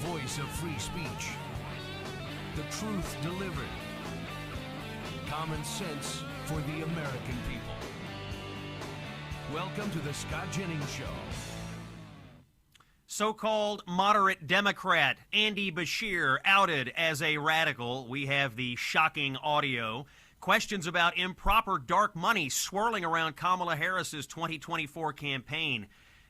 voice of free speech. The truth delivered. Common sense for the American people. Welcome to the Scott Jennings Show. So-called moderate Democrat Andy Beshear outed as a radical. We have the shocking audio. Questions about improper dark money swirling around Kamala Harris's 2024 campaign.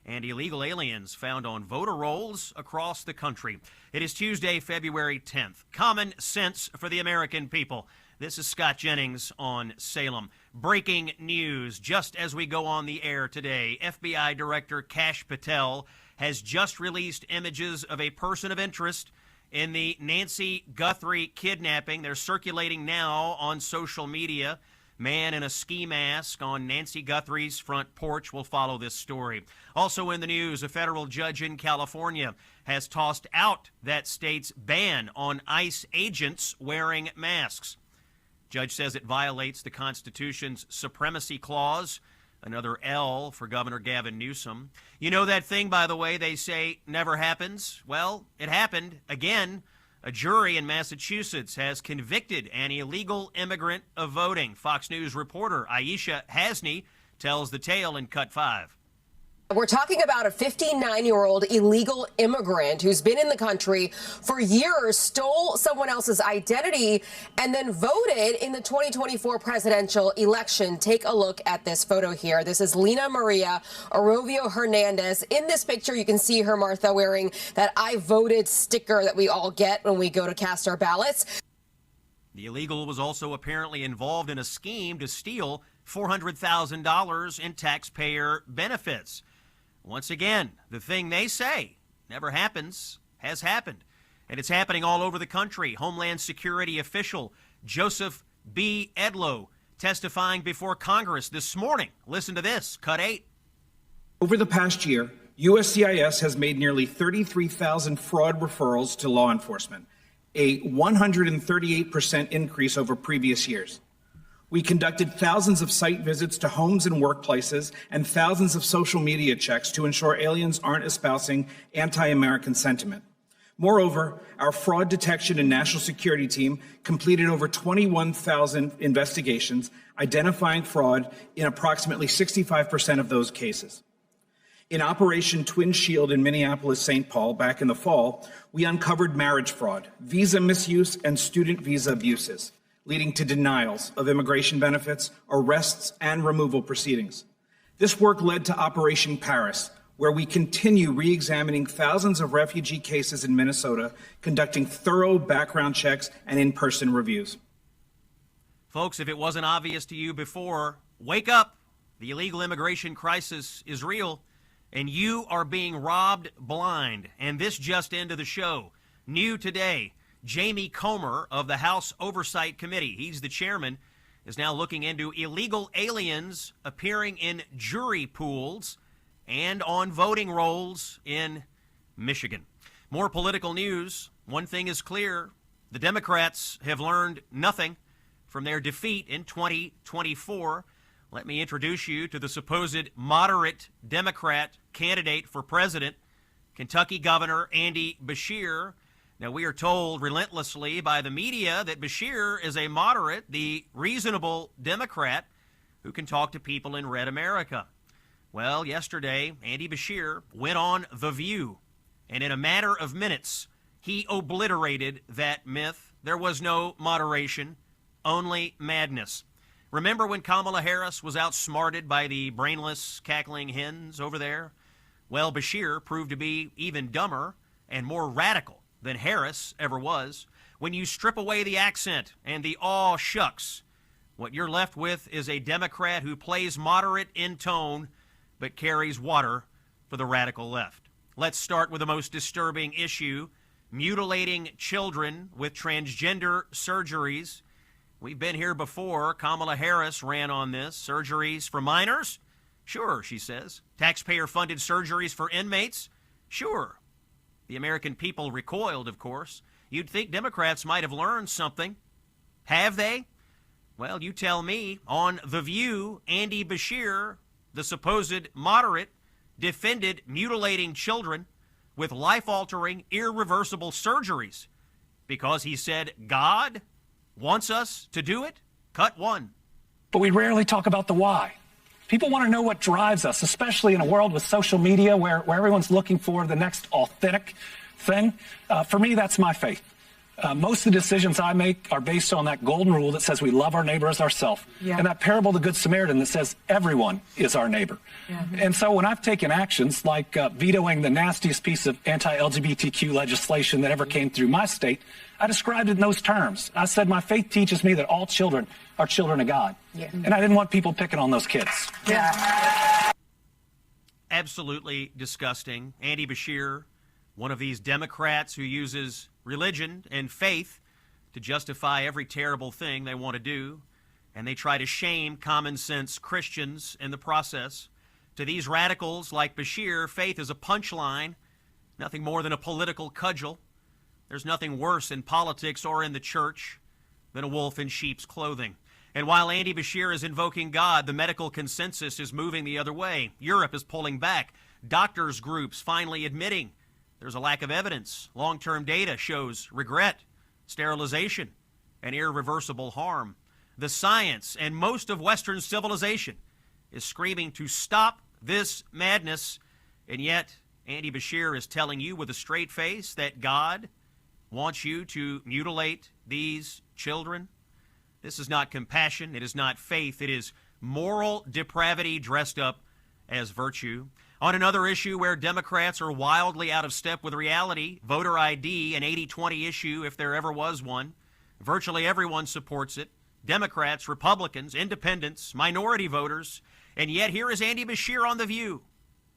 And illegal aliens found on voter rolls across the country. It is Tuesday, February 10th. Common sense for the American people. This is Scott Jennings on Salem. Breaking news just as we go on the air today. FBI Director Kash Patel has just released images of a person of interest in the Nancy Guthrie kidnapping. They're circulating now on social media. Man in a ski mask on Nancy Guthrie's front porch will follow this story. Also in the news, a federal judge in California has tossed out that state's ban on ICE agents wearing masks. Judge says it violates the Constitution's Supremacy Clause. Another L for Governor Gavin Newsom. You know that thing, by the way, they say never happens? Well, it happened again. A jury in Massachusetts has convicted an illegal immigrant of voting. Fox News reporter Aisha Hasni tells the tale in Cut 5. We're talking about a 59-year-old illegal immigrant who's been in the country for years, stole someone else's identity, and then voted in the 2024 presidential election. Take a look at this photo here. This is Lina Maria Arovio Hernandez. In this picture, you can see her, Martha, wearing that I voted sticker that we all get when we go to cast our ballots. The illegal was also apparently involved in a scheme to steal $400,000 in taxpayer benefits. Once again, the thing they say never happens has happened. And it's happening all over the country. Homeland Security official Joseph B. Edlow testifying before Congress this morning. Listen to this, Cut 8. Over the past year, USCIS has made nearly 33,000 fraud referrals to law enforcement, a 138% increase over previous years. We conducted thousands of site visits to homes and workplaces and thousands of social media checks to ensure aliens aren't espousing anti-American sentiment. Moreover, our fraud detection and national security team completed over 21,000 investigations, identifying fraud in approximately 65% of those cases. In Operation Twin Shield in Minneapolis-St. Paul back in the fall, we uncovered marriage fraud, visa misuse, and student visa abuses, leading to denials of immigration benefits, arrests, and removal proceedings. This work led to Operation Paris, where we continue re-examining thousands of refugee cases in Minnesota, conducting thorough background checks and in-person reviews. Folks, if it wasn't obvious to you before, wake up. The illegal immigration crisis is real, and you are being robbed blind. And this just into the show. New today, Jamie Comer of the House Oversight Committee, he's the chairman, is now looking into illegal aliens appearing in jury pools and on voting rolls in Michigan. More political news. One thing is clear. The Democrats have learned nothing from their defeat in 2024. Let me introduce you to the supposed moderate Democrat candidate for president, Kentucky Governor Andy Beshear. Now, we are told relentlessly by the media that Beshear is a moderate, the reasonable Democrat who can talk to people in red America. Well, yesterday, Andy Beshear went on The View, and in a matter of minutes, he obliterated that myth. There was no moderation, only madness. Remember when Kamala Harris was outsmarted by the brainless, cackling hens over there? Well, Beshear proved to be even dumber and more radical than Harris ever was. When you strip away the accent and the aw shucks, what you're left with is a Democrat who plays moderate in tone but carries water for the radical left. Let's start with the most disturbing issue, mutilating children with transgender surgeries. We've been here before. Kamala Harris ran on this. Surgeries for minors? Sure, she says. Taxpayer-funded surgeries for inmates? Sure. The American people recoiled, of course. You'd think Democrats might have learned something. Have they? Well, you tell me. On The View, Andy Beshear, the supposed moderate, defended mutilating children with life-altering, irreversible surgeries because he said God wants us to do it? Cut one. But we rarely talk about the why. People want to know what drives us, especially in a world with social media where everyone's looking for the next authentic thing. For me, that's my faith. Most of the decisions I make are based on that golden rule that says we love our neighbor as ourselves, and that parable of the Good Samaritan that says everyone is our neighbor. And so when I've taken actions like vetoing the nastiest piece of anti-LGBTQ legislation that ever came through my state, I described it in those terms. I said my faith teaches me that all children are children of God. And I didn't want people picking on those kids. Absolutely disgusting. Andy Beshear, one of these Democrats who uses religion and faith to justify every terrible thing they want to do, and they try to shame common sense Christians in the process. To these radicals like Beshear, faith is a punchline, nothing more than a political cudgel. There's nothing worse in politics or in the church than a wolf in sheep's clothing. And while Andy Beshear is invoking God, the medical consensus is moving the other way. Europe is pulling back. Doctors' groups finally admitting there's a lack of evidence. Long-term data shows regret, sterilization, and irreversible harm. The science and most of Western civilization is screaming to stop this madness, and yet Andy Beshear is telling you with a straight face that God wants you to mutilate these children. This is not compassion. It is not faith. It is moral depravity dressed up as virtue. On another issue where Democrats are wildly out of step with reality, voter ID, an 80-20 issue if there ever was one, virtually everyone supports it. Democrats, Republicans, independents, minority voters, and yet here is Andy Beshear on The View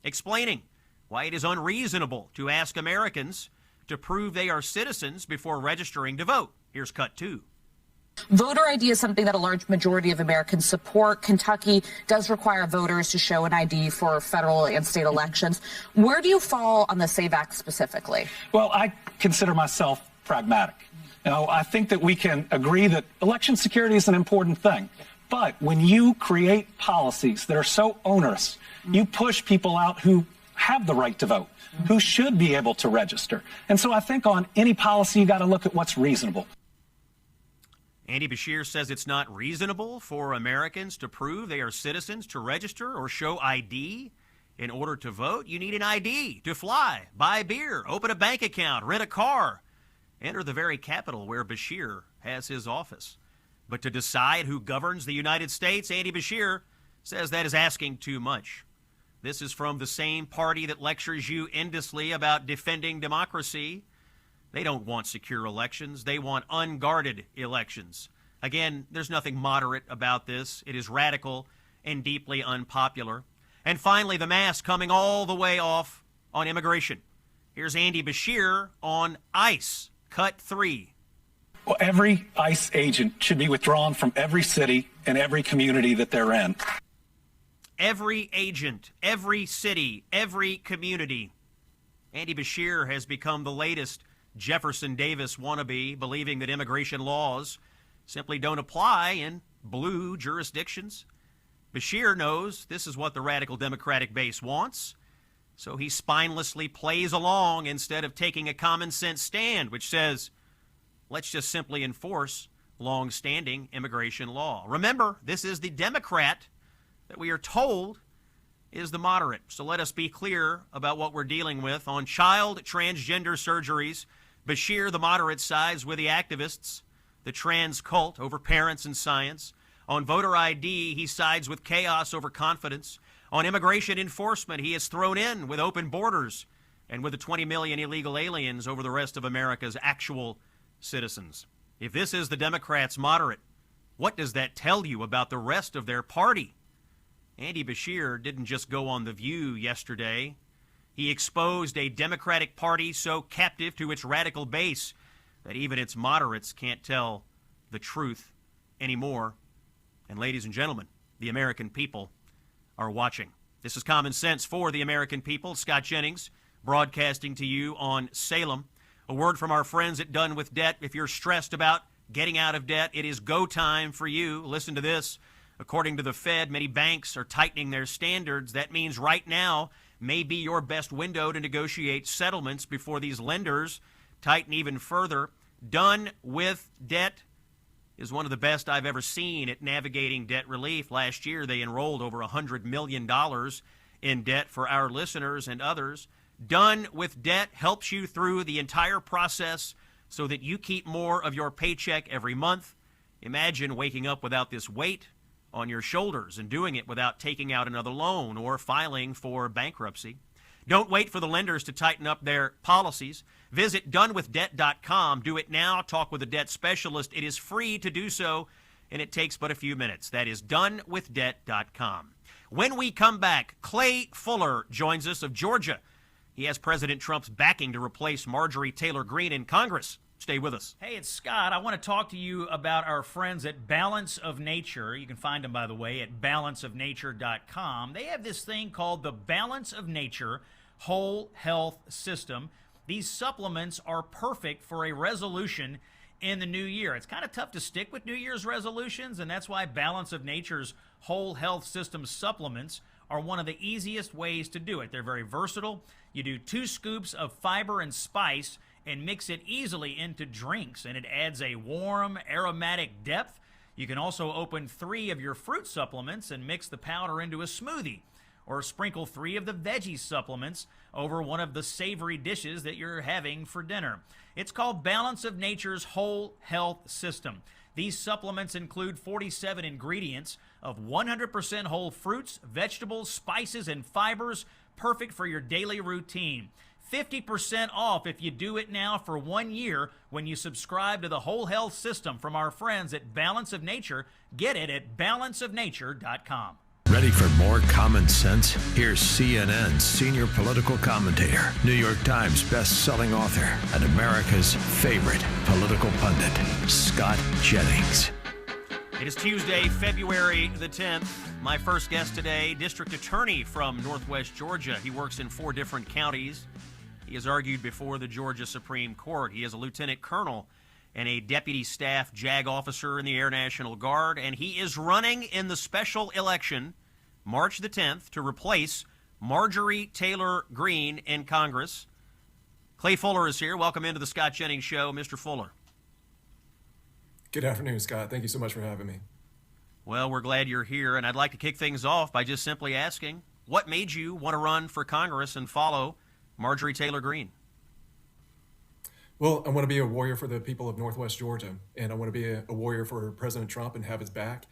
explaining why it is unreasonable to ask Americans to prove they are citizens before registering to vote. Here's cut two. Voter ID is something that a large majority of Americans support. Kentucky does require voters to show an ID for federal and state elections. Where do you fall on the SAVE Act specifically? Well, I consider myself pragmatic. You know, I think that we can agree that election security is an important thing. But when you create policies that are so onerous, you push people out who have the right to vote, who should be able to register. And so I think on any policy, you got to look at what's reasonable. Andy Beshear says it's not reasonable for Americans to prove they are citizens to register or show ID in order to vote. You need an ID to fly, buy beer, open a bank account, rent a car, enter the very capital where Beshear has his office. But to decide who governs the United States, Andy Beshear says that is asking too much. This is from the same party that lectures you endlessly about defending democracy. They don't want secure elections. They want unguarded elections. Again, there's nothing moderate about this. It is radical and deeply unpopular. And finally, the mask coming all the way off on immigration. Here's Andy Beshear on ICE, cut three. Well, every ICE agent should be withdrawn from every city and every community that they're in. Every agent, every city, every community. Andy Beshear has become the latest Jefferson Davis wannabe, believing that immigration laws simply don't apply in blue jurisdictions. Beshear knows this is what the radical Democratic base wants, so he spinelessly plays along instead of taking a common sense stand, which says, let's just simply enforce long-standing immigration law. Remember, this is the Democrat that we are told is the moderate. So let us be clear about what we're dealing with. On child transgender surgeries, Beshear, the moderate, sides with the activists, the trans cult, over parents and science. On voter ID, he sides with chaos over confidence. On immigration enforcement, he is thrown in with open borders and with the 20 million illegal aliens over the rest of America's actual citizens. If this is the Democrats' moderate, what does that tell you about the rest of their party? Andy Beshear didn't just go on The View yesterday. He exposed a Democratic Party so captive to its radical base that even its moderates can't tell the truth anymore. And ladies and gentlemen, the American people are watching. This is Common Sense for the American people. Scott Jennings broadcasting to you on Salem. A word from our friends at Done with Debt. If you're stressed about getting out of debt, it is go time for you. Listen to this. According to the Fed, many banks are tightening their standards. That means right now may be your best window to negotiate settlements before these lenders tighten even further. Done with Debt is one of the best I've ever seen at navigating debt relief. Last year, they enrolled over $100 million in debt for our listeners and others. Done with Debt helps you through the entire process so that you keep more of your paycheck every month. Imagine waking up without this weight on your shoulders and doing it without taking out another loan or filing for bankruptcy. Don't wait for the lenders to tighten up their policies. Visit donewithdebt.com. Do it now. Talk with a debt specialist. It is free to do so, and it takes but a few minutes. That is donewithdebt.com. When we come back, Clay Fuller joins us of Georgia. He has President Trump's backing to replace Marjorie Taylor Greene in Congress. Stay with us. Hey, it's Scott. I want to talk to you about our friends at Balance of Nature. You can find them, by the way, at balanceofnature.com. They have this thing called the Balance of Nature Whole Health System. These supplements are perfect for a resolution in the new year. It's kind of tough to stick with New Year's resolutions, and that's why Balance of Nature's Whole Health System supplements are one of the easiest ways to do it. They're very versatile. You do 2 scoops of fiber and spice and mix it easily into drinks, and it adds a warm, aromatic depth. You can also open 3 of your fruit supplements and mix the powder into a smoothie, or sprinkle 3 of the veggie supplements over one of the savory dishes that you're having for dinner. It's called Balance of Nature's Whole Health System. These supplements include 47 ingredients of 100% whole fruits, vegetables, spices, and fibers, perfect for your daily routine. 50% off if you do it now for 1 year when you subscribe to the Whole Health System from our friends at Balance of Nature. Get it at balanceofnature.com. Ready for more common sense? Here's CNN's senior political commentator, New York Times best-selling author, and America's favorite political pundit, Scott Jennings. It is Tuesday, February the 10th. My first guest today, District Attorney from Northwest Georgia. He works in 4 different counties. He has argued before the Georgia Supreme Court. He is a lieutenant colonel and a deputy staff JAG officer in the Air National Guard, and he is running in the special election March the 10th to replace Marjorie Taylor Greene in Congress. Clay Fuller is here. Welcome into the Scott Jennings Show, Mr. Fuller. Good afternoon, Scott. Thank you so much for having me. Well, we're glad you're here, and I'd like to kick things off by just simply asking, what made you want to run for Congress and follow Marjorie Taylor Greene? Well, I want to be a warrior for the people of Northwest Georgia, and I want to be a warrior for President Trump and have his back.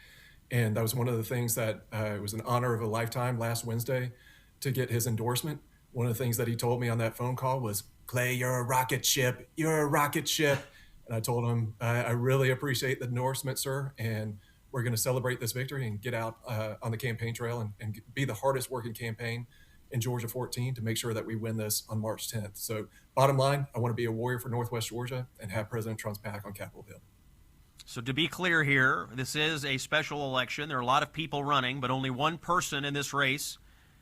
And that was one of the things that it was an honor of a lifetime last Wednesday to get his endorsement. One of the things that he told me on that phone call was, Clay, you're a rocket ship. You're a rocket ship. And I told him, I really appreciate the endorsement, sir. And we're going to celebrate this victory and get out on the campaign trail and be the hardest working campaign in Georgia 14 to make sure that we win this on March 10th. So bottom line, I want to be a warrior for Northwest Georgia and have President Trump's back on Capitol Hill. So to be clear here, this is a special election. There are a lot of people running, but only one person in this race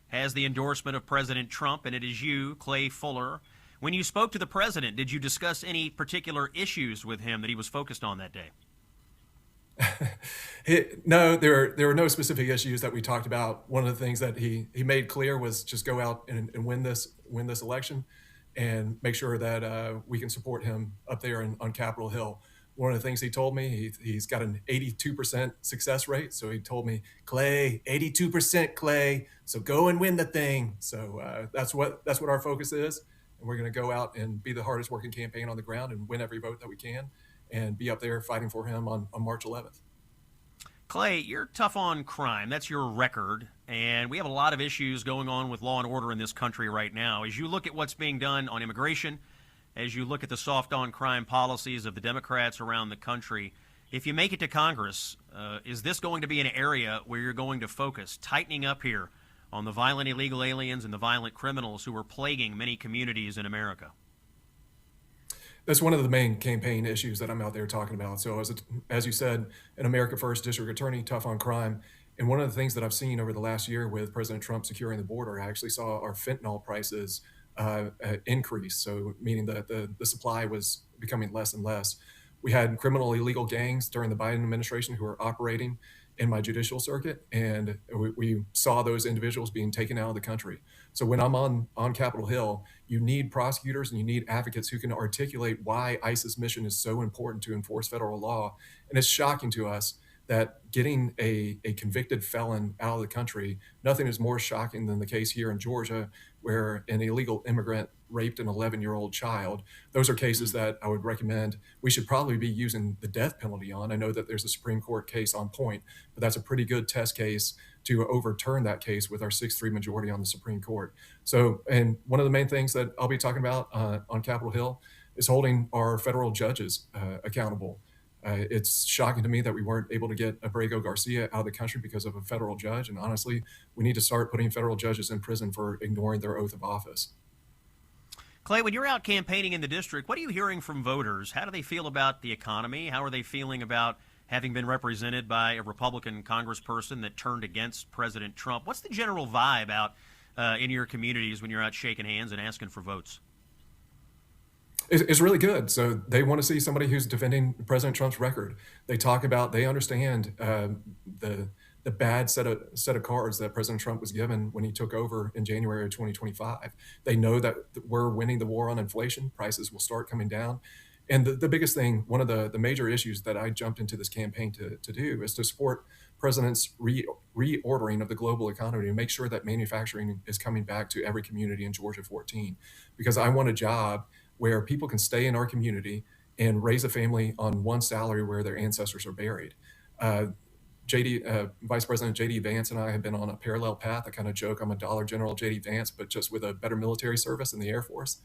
has the endorsement of President Trump, and it is you, Clay Fuller. When you spoke to the president, did you discuss any particular issues with him that he was focused on that day? No, there were no specific issues that we talked about. One of the things that he made clear was just go out and win this election and make sure that we can support him up there on Capitol Hill. One of the things he told me, he's got an 82% success rate. So he told me, Clay, 82%, Clay. So go and win the thing. So that's what our focus is. And we're going to go out and be the hardest working campaign on the ground and win every vote that we can and be up there fighting for him on March 11th. Clay, you're tough on crime. That's your record. And we have a lot of issues going on with law and order in this country right now. As you look at what's being done on immigration, as you look at the soft on crime policies of the Democrats around the country, if you make it to Congress, is this going to be an area where you're going to focus, tightening up here on the violent illegal aliens and the violent criminals who are plaguing many communities in America? That's one of the main campaign issues that I'm out there talking about. So as you said, an America First district attorney, tough on crime. And one of the things that I've seen over the last year with President Trump securing the border, I actually saw our fentanyl prices increase. So meaning that the supply was becoming less and less. We had criminal illegal gangs during the Biden administration who were operating in my judicial circuit, and we saw those individuals being taken out of the country. So when I'm on Capitol Hill, you need prosecutors and you need advocates who can articulate why ICE's mission is so important to enforce federal law. And it's shocking to us that getting a convicted felon out of the country, nothing is more shocking than the case here in Georgia, where an illegal immigrant raped an 11-year-old child. Those are cases that I would recommend we should probably be using the death penalty on. I know that there's a Supreme Court case on point, but that's a pretty good test case to overturn that case with our 6-3 majority on the Supreme Court. So, and one of the main things that I'll be talking about on Capitol Hill is holding our federal judges accountable. It's shocking to me that we weren't able to get Abrego Garcia out of the country because of a federal judge. And honestly, we need to start putting federal judges in prison for ignoring their oath of office. Clay, when you're out campaigning in the district, what are you hearing from voters? How do they feel about the economy? How are they feeling about having been represented by a Republican congressperson that turned against President Trump? What's the general vibe out in your communities when you're out shaking hands and asking for votes? It's really good. So they want to see somebody who's defending President Trump's record. They talk about, they understand the bad set of cards that President Trump was given when he took over in January of 2025. They know that we're winning the war on inflation. Prices will start coming down. And the biggest thing, one of the major issues that I jumped into this campaign to do is to support President's reordering of the global economy and make sure that manufacturing is coming back to every community in Georgia 14. Because I want a job where people can stay in our community and raise a family on one salary where their ancestors are buried. Vice President J.D. Vance and I have been on a parallel path. I kind of joke I'm a Dollar General J.D. Vance, but just with a better military service in the Air Force.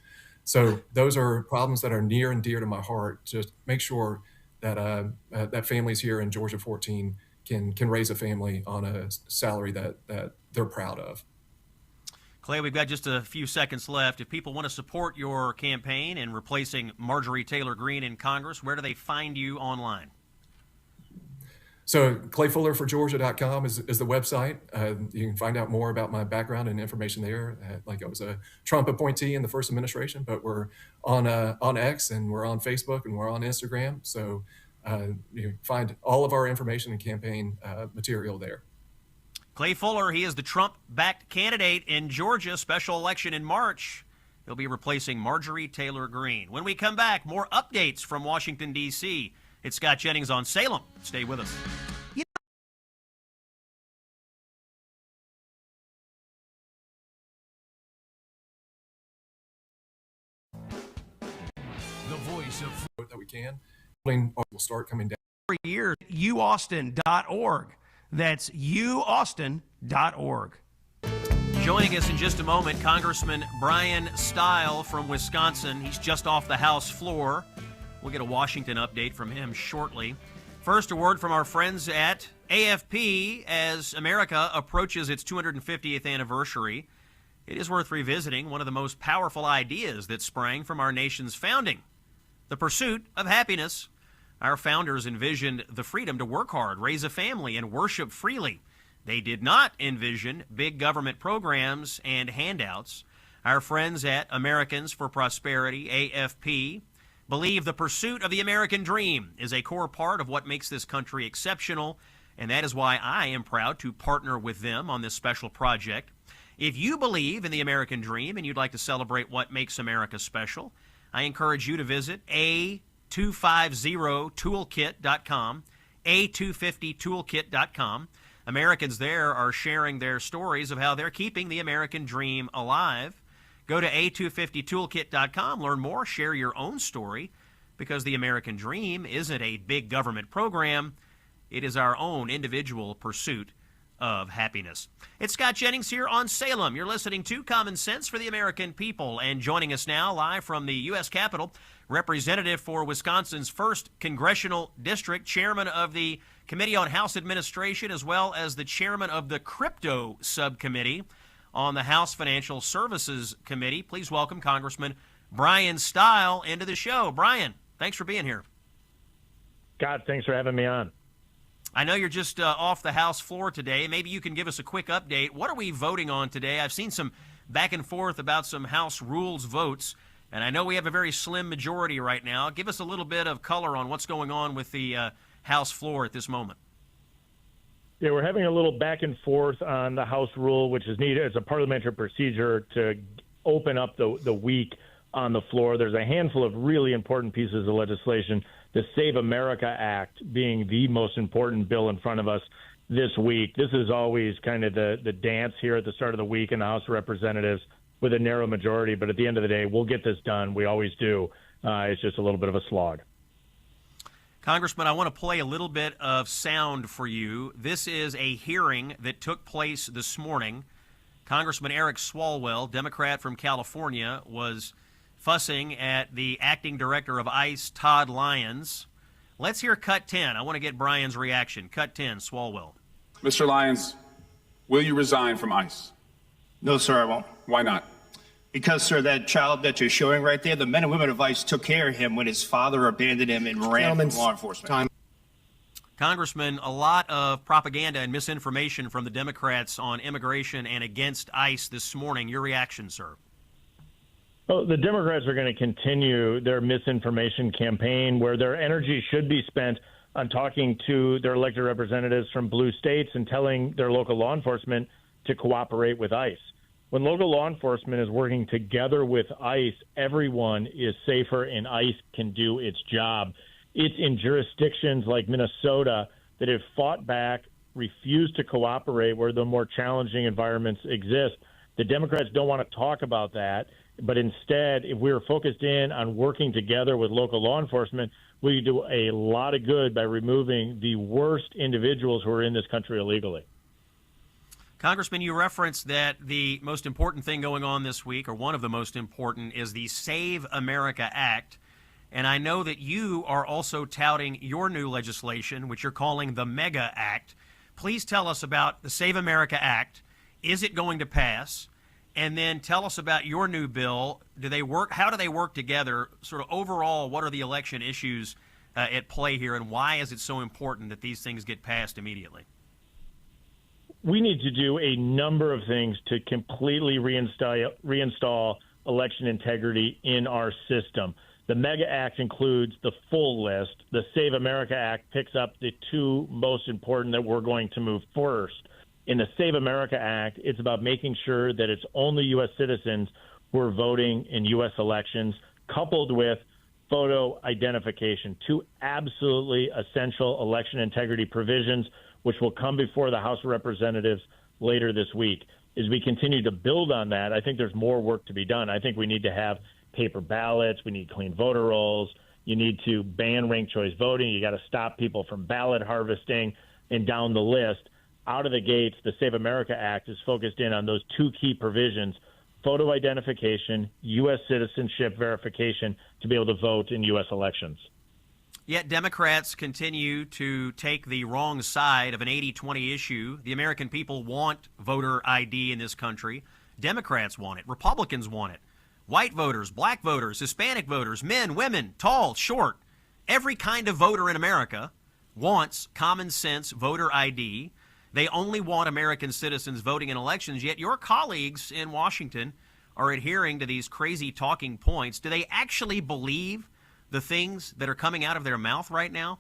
So those are problems that are near and dear to my heart. Just make sure that that families here in Georgia 14 can raise a family on a salary that they're proud of. Clay, we've got just a few seconds left. If people want to support your campaign in replacing Marjorie Taylor Greene in Congress, where do they find you online? So clayfullerforgeorgia.com is the website. You can find out more about my background and information there. Like I was a Trump appointee in the first administration, but we're on X and we're on Facebook and we're on Instagram. So you can find all of our information and campaign material there. Clay Fuller, he is the Trump-backed candidate in Georgia, special election in March. He'll be replacing Marjorie Taylor Greene. When we come back, more updates from Washington, D.C. It's Scott Jennings on Salem. Stay with us. The voice of that we can. Will start coming down. For years, uaustin.org. That's uaustin.org. Joining us in just a moment, Congressman Brian Stile from Wisconsin. He's just off the House floor. We'll get a Washington update from him shortly. First, a word from our friends at AFP. As America approaches its 250th anniversary, it is worth revisiting one of the most powerful ideas that sprang from our nation's founding, the pursuit of happiness. Our founders envisioned the freedom to work hard, raise a family, and worship freely. They did not envision big government programs and handouts. Our friends at Americans for Prosperity, AFP, believe the pursuit of the American dream is a core part of what makes this country exceptional, and that is why I am proud to partner with them on this special project. If you believe in the American dream and you'd like to celebrate what makes America special, I encourage you to visit A250toolkit.com, A250toolkit.com. Americans there are sharing their stories of how they're keeping the American dream alive. Go to A250toolkit.com, learn more, share your own story, because the American dream isn't a big government program. It is our own individual pursuit of happiness. It's Scott Jennings here on Salem. You're listening to Common Sense for the American People. And joining us now live from the U.S. Capitol, Representative for Wisconsin's 1st Congressional District, Chairman of the Committee on House Administration, as well as the Chairman of the Crypto Subcommittee on the House Financial Services Committee. Please welcome Congressman Brian Stile into the show. Brian, thanks for being here. Scott, thanks for having me on. I know you're just off the House floor today. Maybe you can give us a quick update. What are we voting on today? I've seen some back and forth about some House rules votes, and I know we have a very slim majority right now. Give us a little bit of color on what's going on with the House floor at this moment. Yeah, we're having a little back and forth on the House rule, which is needed as a parliamentary procedure to open up the week on the floor. There's a handful of really important pieces of legislation, the Save America Act being the most important bill in front of us this week. This is always kind of the dance here at the start of the week in the House of Representatives with a narrow majority. But at the end of the day, we'll get this done. We always do. It's just a little bit of a slog. Congressman, I want to play a little bit of sound for you. This is a hearing that took place this morning. Congressman Eric Swalwell, Democrat from California, was fussing at the acting director of ICE, Todd Lyons. Let's hear cut 10. I want to get Brian's reaction. Cut 10, Swalwell. Mr. Lyons, will you resign from ICE? No, sir, I won't. Why not? Because, sir, that child that you're showing right there, the men and women of ICE took care of him when his father abandoned him and ran from law enforcement. Congressman, a lot of propaganda and misinformation from the Democrats on immigration and against ICE this morning. Your reaction, sir? Well, the Democrats are going to continue their misinformation campaign where their energy should be spent on talking to their elected representatives from blue states and telling their local law enforcement to cooperate with ICE. When local law enforcement is working together with ICE, everyone is safer and ICE can do its job. It's in jurisdictions like Minnesota that have fought back, refused to cooperate where the more challenging environments exist. The Democrats don't want to talk about that, but instead, if we were focused in on working together with local law enforcement, we could do a lot of good by removing the worst individuals who are in this country illegally. Congressman, you referenced that the most important thing going on this week, or one of the most important, is the Save America Act. And I know that you are also touting your new legislation, which you're calling the Mega Act. Please tell us about the Save America Act. Is it going to pass? And then tell us about your new bill. Do they work? How do they work together? Sort of overall, what are the election issues at play here, and why is it so important that these things get passed immediately? We need to do a number of things to completely reinstall election integrity in our system. The Mega Act includes the full list. The Save America Act picks up the two most important that we're going to move first. In the Save America Act, it's about making sure that it's only U.S. citizens who are voting in U.S. elections, coupled with photo identification, two absolutely essential election integrity provisions, which will come before the House of Representatives later this week. As we continue to build on that, I think there's more work to be done. I think we need to have paper ballots. We need clean voter rolls. You need to ban ranked choice voting. You got to stop people from ballot harvesting, and down the list. Out of the gates, the Save America Act is focused in on those two key provisions: photo identification, U.S. citizenship verification to be able to vote in U.S. elections. Yet Democrats continue to take the wrong side of an 80-20 issue. The American people want voter ID in this country. Democrats want it. Republicans want it. White voters, black voters, Hispanic voters, men, women, tall, short. Every kind of voter in America wants common sense voter ID. They only want American citizens voting in elections, yet your colleagues in Washington are adhering to these crazy talking points. Do they actually believe the things that are coming out of their mouth right now?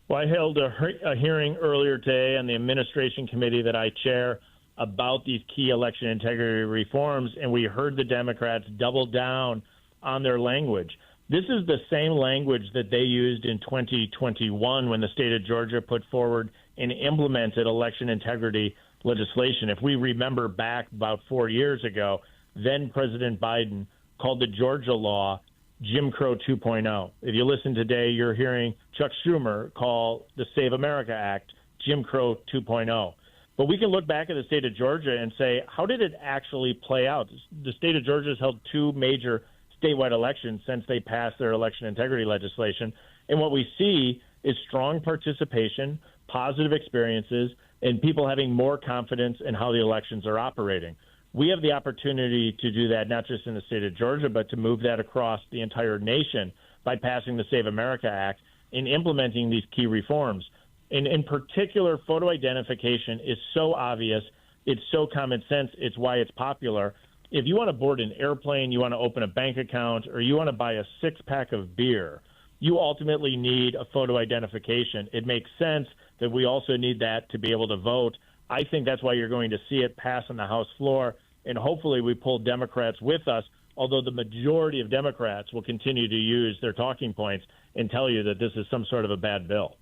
Well, I held a hearing earlier today on the administration committee that I chair about these key election integrity reforms, and we heard the Democrats double down on their language. This is the same language that they used in 2021 when the state of Georgia put forward and implemented election integrity legislation. If we remember back about 4 years ago, then President Biden called the Georgia law Jim Crow 2.0. If you listen today, you're hearing Chuck Schumer call the Save America Act Jim Crow 2.0. But we can look back at the state of Georgia and say, how did it actually play out? The state of Georgia has held two major statewide elections since they passed their election integrity legislation. And what we see is strong participation, positive experiences, and people having more confidence in how the elections are operating. We have the opportunity to do that not just in the state of Georgia, but to move that across the entire nation by passing the Save America Act and implementing these key reforms. And in particular, photo identification is so obvious. It's so common sense. It's why it's popular. If you want to board an airplane, you want to open a bank account, or you want to buy a six-pack of beer, you ultimately need a photo identification. It makes sense that we also need that to be able to vote. I think that's why you're going to see it pass on the House floor, and hopefully we pull Democrats with us, although the majority of Democrats will continue to use their talking points and tell you that this is some sort of a bad bill.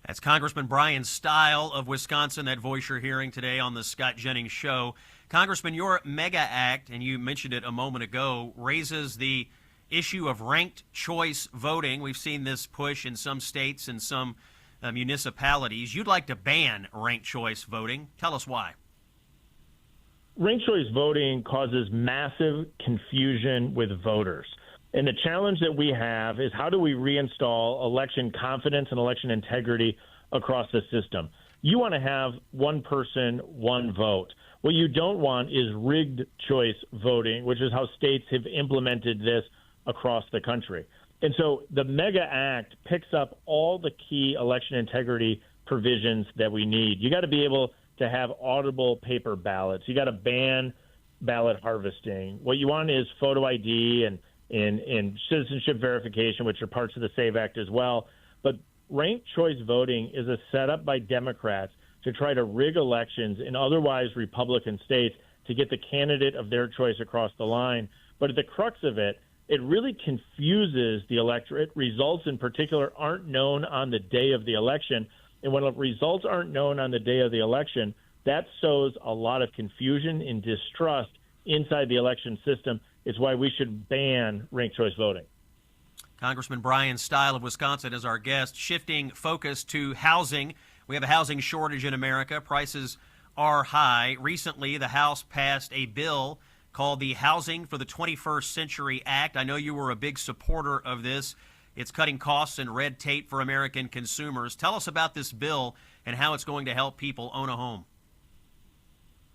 That's Congressman Brian Stile of Wisconsin, that voice you're hearing today on the Scott Jennings Show. Congressman, your MEGA Act, and you mentioned it a moment ago, raises the issue of ranked choice voting. We've seen this push in some states and some municipalities. You'd like to ban ranked choice voting. Tell us why. Ranked choice voting causes massive confusion with voters. And the challenge that we have is, how do we reinstall election confidence and election integrity across the system? You want to have one person, one vote. What you don't want is rigged choice voting, which is how states have implemented this across the country. And so the MEGA Act picks up all the key election integrity provisions that we need. You got to be able to have audible paper ballots. You got to ban ballot harvesting. What you want is photo ID and citizenship verification, which are parts of the SAVE Act as well. But ranked choice voting is a setup by Democrats to try to rig elections in otherwise Republican states to get the candidate of their choice across the line. But at the crux of it, it really confuses the electorate. Results in particular aren't known on the day of the election. And when results aren't known on the day of the election, that sows a lot of confusion and distrust inside the election system. It's why we should ban ranked choice voting. Congressman Brian Stile of Wisconsin is our guest. Shifting focus to housing. We have a housing shortage in America. Prices are high. Recently, the House passed a bill called the Housing for the 21st Century Act. I know you were a big supporter of this. It's cutting costs and red tape for American consumers. Tell us about this bill and how it's going to help people own a home.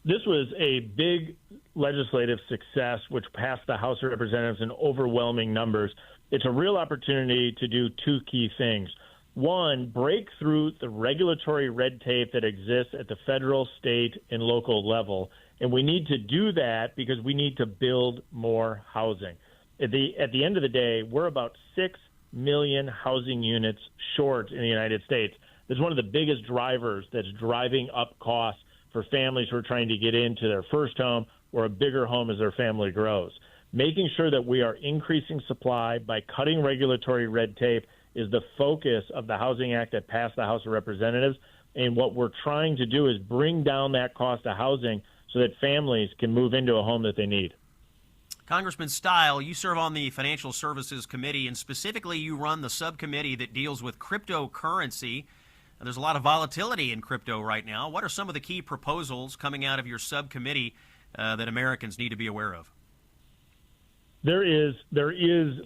This was a big legislative success, which passed the House of Representatives in overwhelming numbers. It's a real opportunity to do two key things. One, break through the regulatory red tape that exists at the federal, state, and local level. And we need to do that because we need to build more housing. At the end of the day, we're about 6 million housing units short in the United States. It's one of the biggest drivers that's driving up costs for families who are trying to get into their first home or a bigger home as their family grows. Making sure that we are increasing supply by cutting regulatory red tape is the focus of the Housing Act that passed the House of Representatives. And what we're trying to do is bring down that cost of housing so that families can move into a home that they need. Congressman Stile, you serve on the Financial Services Committee, and specifically you run the subcommittee that deals with cryptocurrency. There's a lot of volatility in crypto right now. What are some of the key proposals coming out of your subcommittee that Americans need to be aware of? There is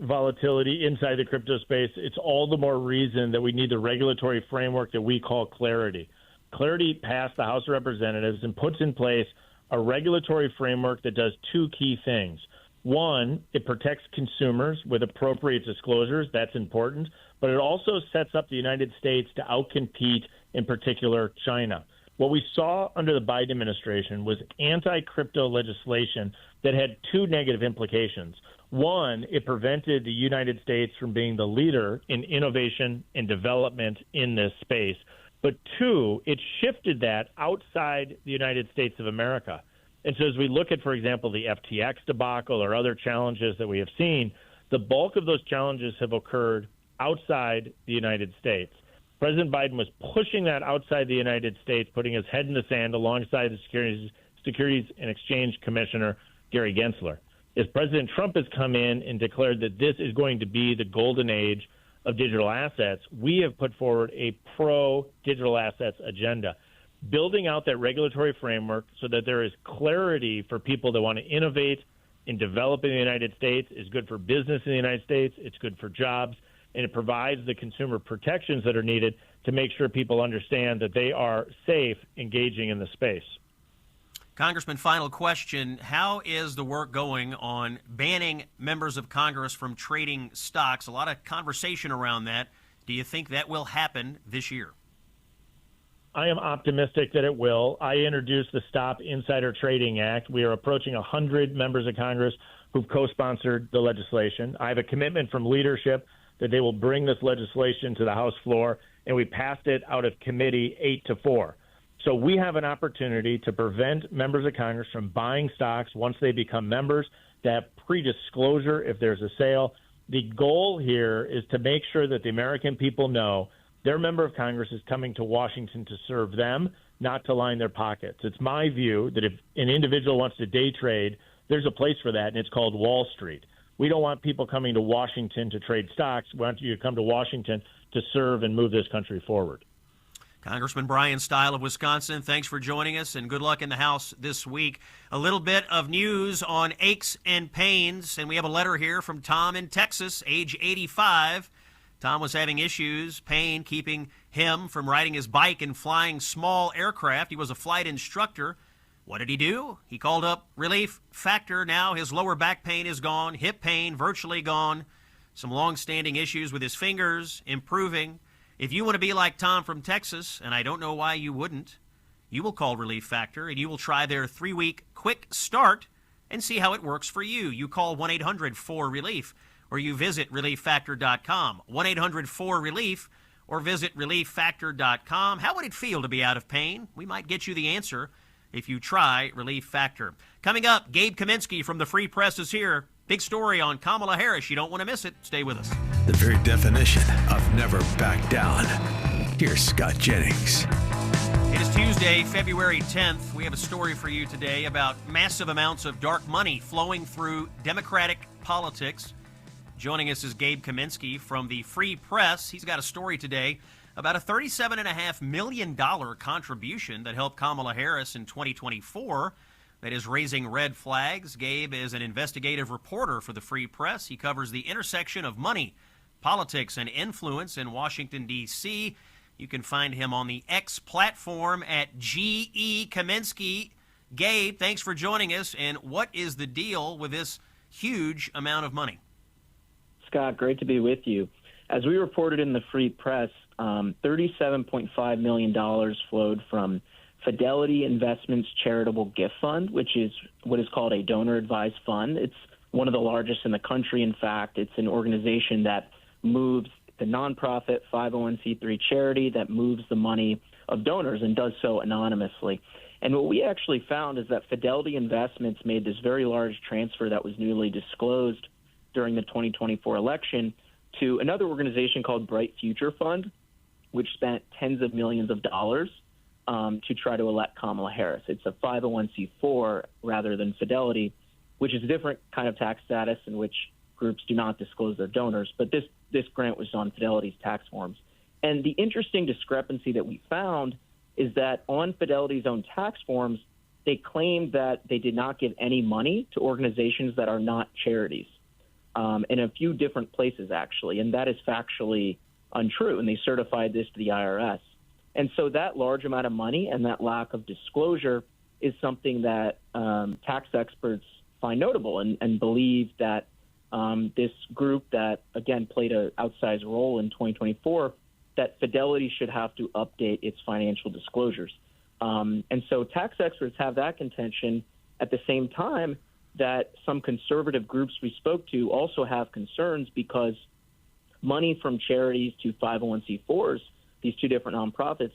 volatility inside the crypto space. It's all the more reason that we need the regulatory framework that we call Clarity. Clarity passed the House of Representatives and puts in place a regulatory framework that does two key things. One, it protects consumers with appropriate disclosures. That's important. But it also sets up the United States to outcompete, in particular, China. What we saw under the Biden administration was anti-crypto legislation that had two negative implications. One, it prevented the United States from being the leader in innovation and development in this space. But two, it shifted that outside the United States of America. And so as we look at, for example, the FTX debacle or other challenges that we have seen, the bulk of those challenges have occurred outside the United States. President Biden was pushing that outside the United States, putting his head in the sand alongside the Securities and Exchange Commissioner, Gary Gensler. As President Trump has come in and declared that this is going to be the golden age of digital assets, we have put forward a pro-digital assets agenda, building out that regulatory framework so that there is clarity for people that want to innovate and develop in the United States. It's good for business in the United States. It's good for jobs. And it provides the consumer protections that are needed to make sure people understand that they are safe engaging in the space. Congressman, final question. How is the work going on banning members of Congress from trading stocks? A lot of conversation around that. Do you think that will happen this year? I am optimistic that it will. I introduced the Stop Insider Trading Act. We are approaching 100 members of Congress who've co-sponsored the legislation. I have a commitment from leadership that they will bring this legislation to the House floor, and we passed it out of committee 8-4. So we have an opportunity to prevent members of Congress from buying stocks once they become members, to have pre-disclosure if there's a sale. The goal here is to make sure that the American people know their member of Congress is coming to Washington to serve them, not to line their pockets. It's my view that if an individual wants to day trade, there's a place for that, and it's called Wall Street. We don't want people coming to Washington to trade stocks. We want you to come to Washington to serve and move this country forward. Congressman Brian Stile of Wisconsin, thanks for joining us, and good luck in the House this week. A little bit of news on aches and pains, and we have a letter here from Tom in Texas, age 85. Tom was having issues, pain, keeping him from riding his bike and flying small aircraft. He was a flight instructor. What did he do? He called up Relief Factor. Now his lower back pain is gone, hip pain virtually gone, some long-standing issues with his fingers improving. If you want to be like Tom from Texas, and I don't know why you wouldn't, you will call Relief Factor and you will try their 3-week quick start and see how it works for you. You call 1-800-4RELIEF or you visit ReliefFactor.com, 1-800-4RELIEF or visit ReliefFactor.com. How would it feel to be out of pain? We might get you the answer if you try Relief Factor. Coming up, Gabe Kaminsky from the Free Press is here. Big story on Kamala Harris. You don't want to miss it. Stay with us. The very definition of never back down. Here's Scott Jennings. It is Tuesday, February 10th. We have a story for you today about massive amounts of dark money flowing through Democratic politics. Joining us is Gabe Kaminsky from the Free Press. He's got a story today about a $37.5 million contribution that helped Kamala Harris in 2024 that is raising red flags. Gabe is an investigative reporter for the Free Press. He covers the intersection of money, politics, and influence in Washington, D.C. You can find him on the X platform at G.E. Kaminsky. Gabe, thanks for joining us. And what is the deal with this huge amount of money? Scott, great to be with you. As we reported in the Free Press, $37.5 million flowed from Fidelity Investments Charitable Gift Fund, which is what is called a donor-advised fund. It's one of the largest in the country. In fact, it's an organization that moves the nonprofit 501c3 charity that moves the money of donors and does so anonymously. And what we actually found is that Fidelity Investments made this very large transfer that was newly disclosed during the 2024 election to another organization called Bright Future Fund, which spent tens of millions of dollars to try to elect Kamala Harris. It's a 501c4 rather than Fidelity, which is a different kind of tax status in which groups do not disclose their donors. But this grant was on Fidelity's tax forms. And the interesting discrepancy that we found is that on Fidelity's own tax forms, they claimed that they did not give any money to organizations that are not charities in a few different places, actually. And that is factually untrue. And they certified this to the IRS. And so that large amount of money and that lack of disclosure is something that tax experts find notable and believe that this group that, again, played an outsized role in 2024, that Fidelity should have to update its financial disclosures. And so tax experts have that contention at the same time that some conservative groups we spoke to also have concerns because money from charities to 501c4s, these two different nonprofits,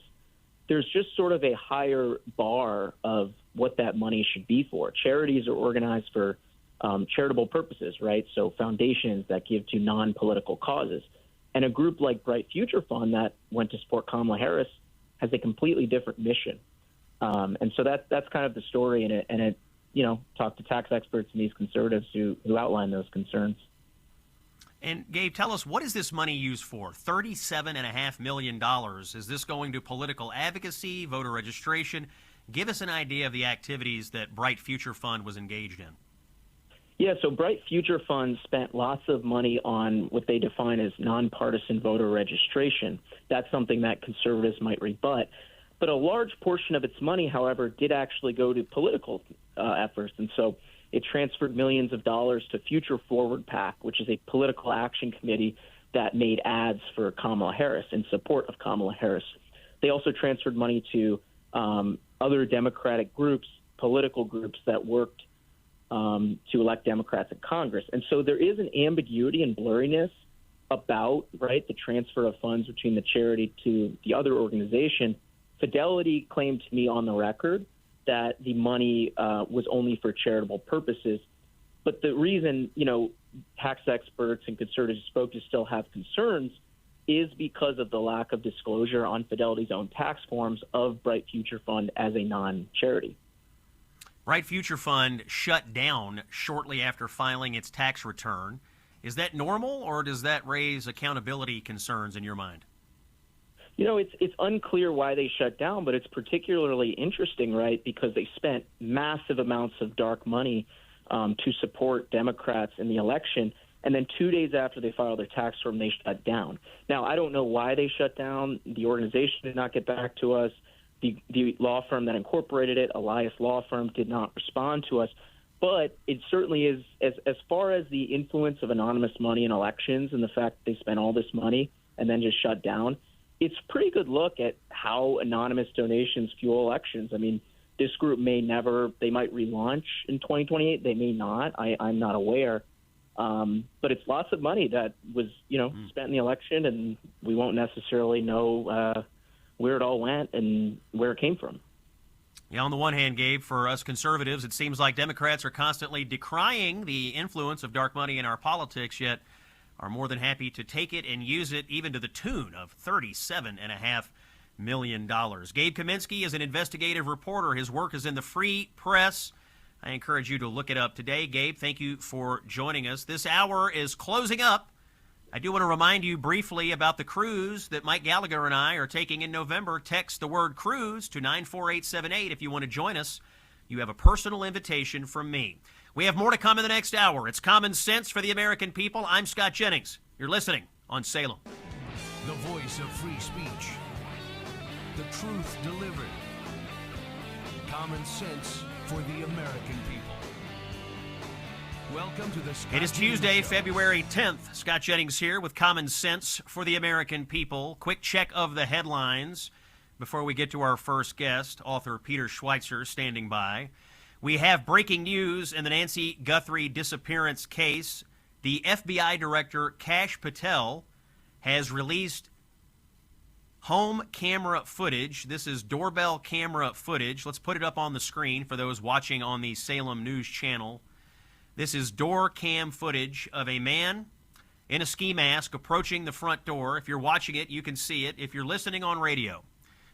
there's just sort of a higher bar of what that money should be for. Charities are organized for charitable purposes, right? So foundations that give to non-political causes. And a group like Bright Future Fund that went to support Kamala Harris has a completely different mission. And so that's kind of the story, and it talk to tax experts and these conservatives who outline those concerns. And Gabe, tell us, what is this money used for? $37.5 million. Is this going to political advocacy, voter registration? Give us an idea of the activities that Bright Future Fund was engaged in. Yeah, so Bright Future Fund spent lots of money on what they define as nonpartisan voter registration. That's something that conservatives might rebut. But a large portion of its money, however, did actually go to political efforts. And so it transferred millions of dollars to Future Forward PAC, which is a political action committee that made ads for Kamala Harris in support of Kamala Harris. They also transferred money to other Democratic groups, political groups that worked to elect Democrats in Congress. And so there is an ambiguity and blurriness about, right, the transfer of funds between the charity to the other organization, Fidelity claimed to me on the record that the money was only for charitable purposes. But the reason, tax experts and conservative spokes still have concerns is because of the lack of disclosure on Fidelity's own tax forms of Bright Future Fund as a non-charity. Bright Future Fund shut down shortly after filing its tax return. Is that normal, or does that raise accountability concerns in your mind? It's unclear why they shut down, but it's particularly interesting, right, because they spent massive amounts of dark money to support Democrats in the election, and then 2 days after they filed their tax form, they shut down. Now, I don't know why they shut down. The organization did not get back to us. The law firm that incorporated it, Elias Law Firm, did not respond to us. But it certainly is, as far as the influence of anonymous money in elections and the fact that they spent all this money and then just shut down, it's a pretty good look at how anonymous donations fuel elections. I mean, this group they might relaunch in 2028. They may not. I'm not aware. But it's lots of money that was, spent in the election, and we won't necessarily know where it all went and where it came from. Yeah, on the one hand, Gabe, for us conservatives, it seems like Democrats are constantly decrying the influence of dark money in our politics, yet are more than happy to take it and use it even to the tune of $37.5 million. Gabe Kaminsky is an investigative reporter. His work is in the Free Press. I encourage you to look it up today. Gabe, thank you for joining us. This hour is closing up. I do want to remind you briefly about the cruise that Mike Gallagher and I are taking in November. Text the word cruise to 94878 if you want to join us. You have a personal invitation from me. We have more to come in the next hour. It's Common Sense for the American People. I'm Scott Jennings. You're listening on Salem. The voice of free speech. The truth delivered. Common sense for the American people. Welcome to the Scott It is Tuesday, Jennings Show. February 10th. Scott Jennings here with Common Sense for the American People. Quick check of the headlines before we get to our first guest, author Peter Schweitzer, standing by. We have breaking news in the Nancy Guthrie disappearance case. The FBI Director Kash Patel has released home camera footage. This is doorbell camera footage. Let's put it up on the screen for those watching on the Salem News Channel. This is door cam footage of a man in a ski mask approaching the front door. If you're watching it, you can see it. If you're listening on radio,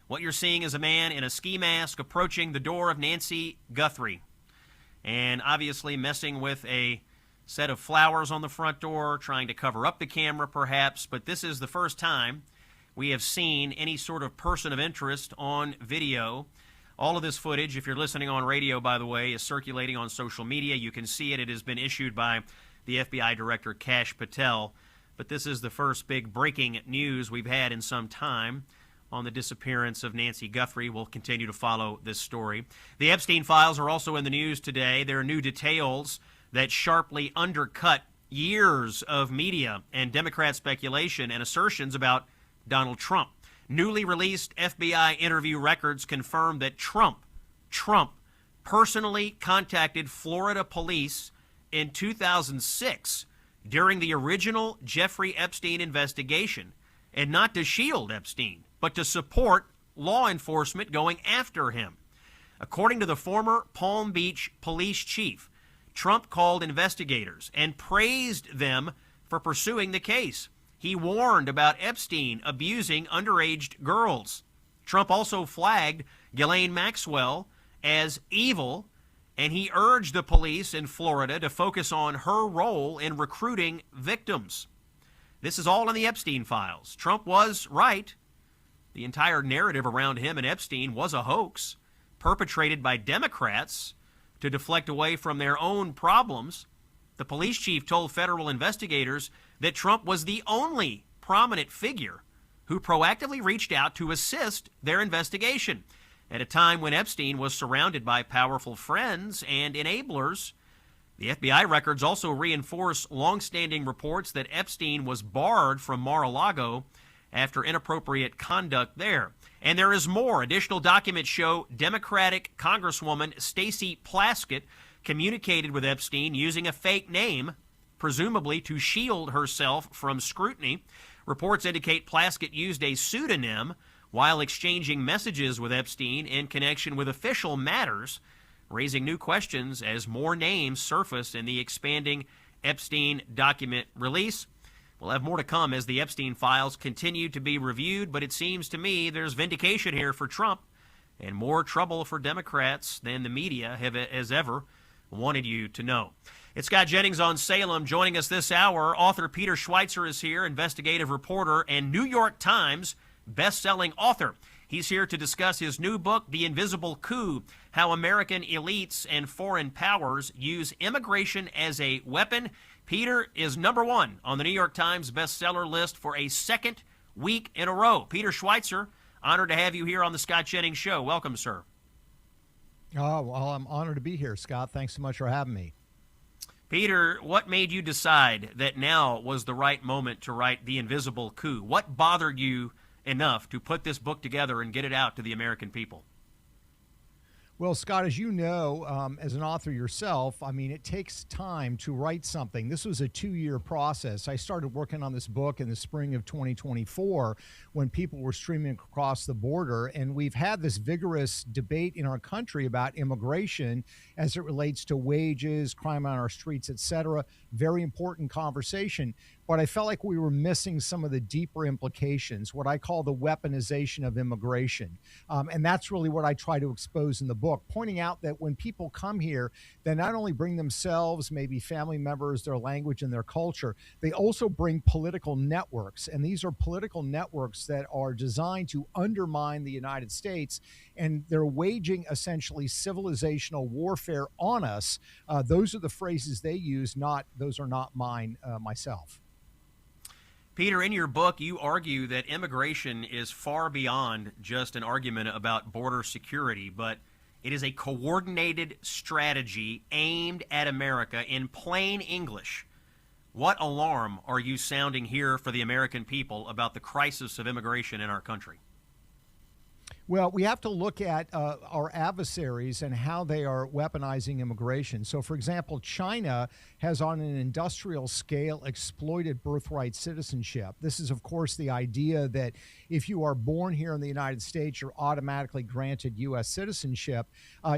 what you're seeing is a man in a ski mask approaching the door of Nancy Guthrie and obviously messing with a set of flowers on the front door, trying to cover up the camera perhaps. But this is the first time we have seen any sort of person of interest on video. All of this footage, if you're listening on radio, by the way, is circulating on social media. You can see it. It has been issued by the FBI Director Kash Patel. But this is the first big breaking news we've had in some time on the disappearance of Nancy Guthrie. We'll continue to follow this story. The Epstein files are also in the news today. There are new details that sharply undercut years of media and Democrat speculation and assertions about Donald Trump. Newly released FBI interview records confirm that Trump personally contacted Florida police in 2006 during the original Jeffrey Epstein investigation, and not to shield Epstein, but to support law enforcement going after him. According to the former Palm Beach police chief, Trump called investigators and praised them for pursuing the case. He warned about Epstein abusing underage girls. Trump also flagged Ghislaine Maxwell as evil, and he urged the police in Florida to focus on her role in recruiting victims. This is all in the Epstein files. Trump was right. The entire narrative around him and Epstein was a hoax perpetrated by Democrats to deflect away from their own problems. The police chief told federal investigators that Trump was the only prominent figure who proactively reached out to assist their investigation at a time when Epstein was surrounded by powerful friends and enablers. The FBI records also reinforce longstanding reports that Epstein was barred from Mar-a-Lago after inappropriate conduct there. And there is more. Additional documents show Democratic Congresswoman Stacey Plaskett communicated with Epstein using a fake name, presumably to shield herself from scrutiny. Reports indicate Plaskett used a pseudonym while exchanging messages with Epstein in connection with official matters, raising new questions as more names surface in the expanding Epstein document release. We'll have more to come as the Epstein files continue to be reviewed, but it seems to me there's vindication here for Trump and more trouble for Democrats than the media has ever wanted you to know. It's Scott Jennings on Salem. Joining us this hour, author Peter Schweitzer is here, investigative reporter and New York Times best-selling author. He's here to discuss his new book, The Invisible Coup, How American Elites and Foreign Powers Use Immigration as a Weapon. Peter is #1 on the New York Times bestseller list for a second week in a row. Peter Schweitzer, honored to have you here on the Scott Jennings Show. Welcome, sir. Oh, well, I'm honored to be here, Scott. Thanks so much for having me. Peter, what made you decide that now was the right moment to write The Invisible Coup? What bothered you enough to put this book together and get it out to the American people? Well, Scott, as you know, as an author yourself, I mean, it takes time to write something. This was a 2-year process. I started working on this book in the spring of 2024 when people were streaming across the border, and we've had this vigorous debate in our country about immigration as it relates to wages, crime on our streets, et cetera. Very important conversation. But I felt like we were missing some of the deeper implications, what I call the weaponization of immigration. And that's really what I try to expose in the book, pointing out that when people come here, they not only bring themselves, maybe family members, their language and their culture, they also bring political networks. And these are political networks that are designed to undermine the United States. And they're waging essentially civilizational warfare on us. Those are the phrases they use, those are not mine myself. Peter, in your book, you argue that immigration is far beyond just an argument about border security, but it is a coordinated strategy aimed at America. In plain English, what alarm are you sounding here for the American people about the crisis of immigration in our country? Well, we have to look at our adversaries and how they are weaponizing immigration. So, for example, China has on an industrial scale exploited birthright citizenship. This is, of course, the idea that if you are born here in the United States, you're automatically granted U.S. citizenship.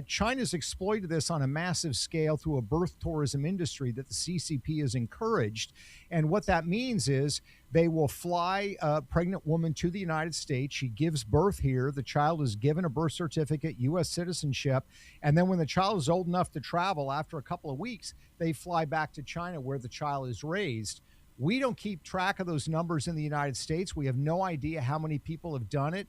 China's exploited this on a massive scale through a birth tourism industry that the CCP has encouraged. And what that means is they will fly a pregnant woman to the United States. She gives birth here. The child is given a birth certificate, U.S. citizenship. And then when the child is old enough to travel, after a couple of weeks, they fly back to China where the child is raised. We don't keep track of those numbers in the United States. We have no idea how many people have done it.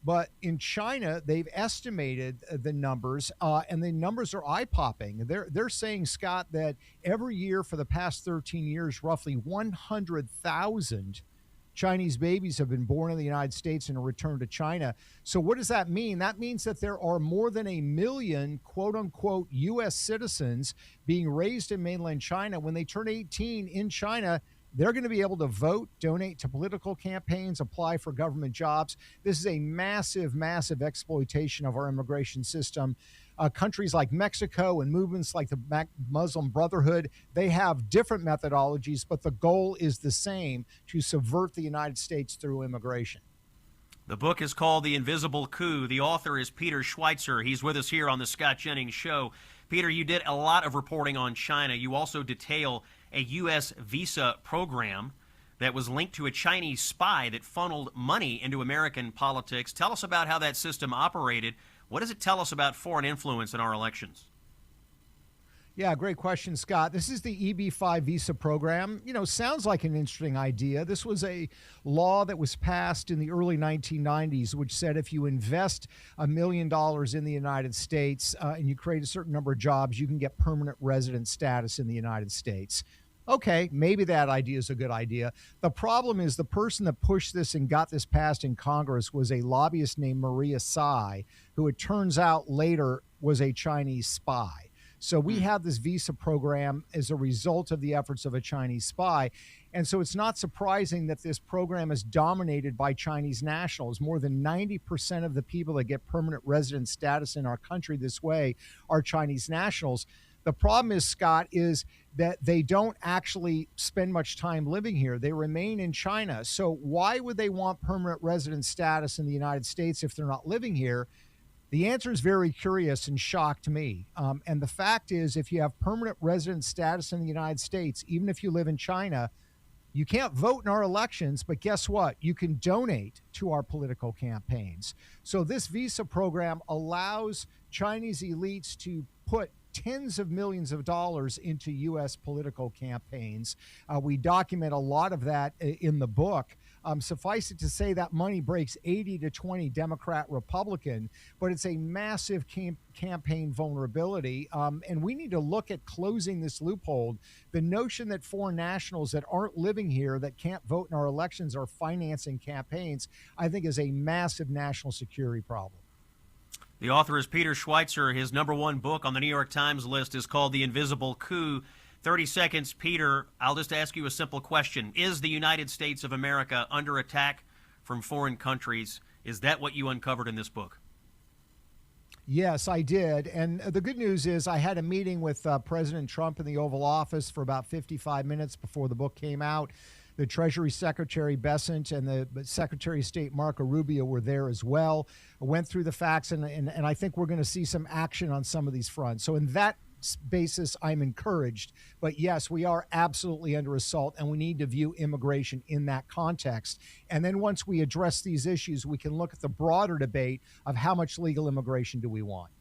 But in China, they've estimated the numbers, and the numbers are eye-popping. They're saying, Scott, that every year for the past 13 years, roughly 100,000 Chinese babies have been born in the United States and are returned to China. So what does that mean? That means that there are more than 1 million, quote-unquote, U.S. citizens being raised in mainland China. When they turn 18 in China, they're going to be able to vote, donate to political campaigns, apply for government jobs. This is a massive, massive exploitation of our immigration system. Countries like Mexico and movements like the Muslim Brotherhood, they have different methodologies, but the goal is the same, to subvert the United States through immigration. The book is called The Invisible Coup. The author is Peter Schweitzer. He's with us here on the Scott Jennings Show. Peter, you did a lot of reporting on China. You also detail a U.S. visa program that was linked to a Chinese spy that funneled money into American politics. Tell us about how that system operated. What does it tell us about foreign influence in our elections? Yeah, great question, Scott. This is the EB-5 visa program. You know, sounds like an interesting idea. This was a law that was passed in the early 1990s, which said if you invest $1 million in the United States and you create a certain number of jobs, you can get permanent resident status in the United States. Okay, maybe that idea is a good idea. The problem is the person that pushed this and got this passed in Congress was a lobbyist named Maria Tsai, who it turns out later was a Chinese spy. So we have this visa program as a result of the efforts of a Chinese spy. And so it's not surprising that this program is dominated by Chinese nationals. More than 90% of the people that get permanent resident status in our country this way are Chinese nationals. The problem is, Scott, is that they don't actually spend much time living here. They remain in China. So why would they want permanent resident status in the United States if they're not living here? The answer is very curious and shocked me. And the fact is, if you have permanent resident status in the United States, even if you live in China, you can't vote in our elections, but guess what? You can donate to our political campaigns. So this visa program allows Chinese elites to put tens of millions of dollars into U.S. political campaigns. We document a lot of that in the book. Suffice it to say that money breaks 80 to 20 Democrat Republican, but it's a massive campaign vulnerability. And we need to look at closing this loophole. The notion that foreign nationals that aren't living here, that can't vote in our elections, are financing campaigns, I think is a massive national security problem. The author is Peter Schweitzer. His #1 book on the New York Times list is called The Invisible Coup. 30 seconds, Peter. I'll just ask you a simple question. Is the United States of America under attack from foreign countries? Is that what you uncovered in this book? Yes, I did. And the good news is I had a meeting with President Trump in the Oval Office for about 55 minutes before the book came out. The Treasury Secretary Bessent and the Secretary of State Marco Rubio were there as well. I went through the facts, and I think we're going to see some action on some of these fronts. So in that basis, I'm encouraged. But yes, we are absolutely under assault, and we need to view immigration in that context. And then once we address these issues, we can look at the broader debate of how much legal immigration do we want.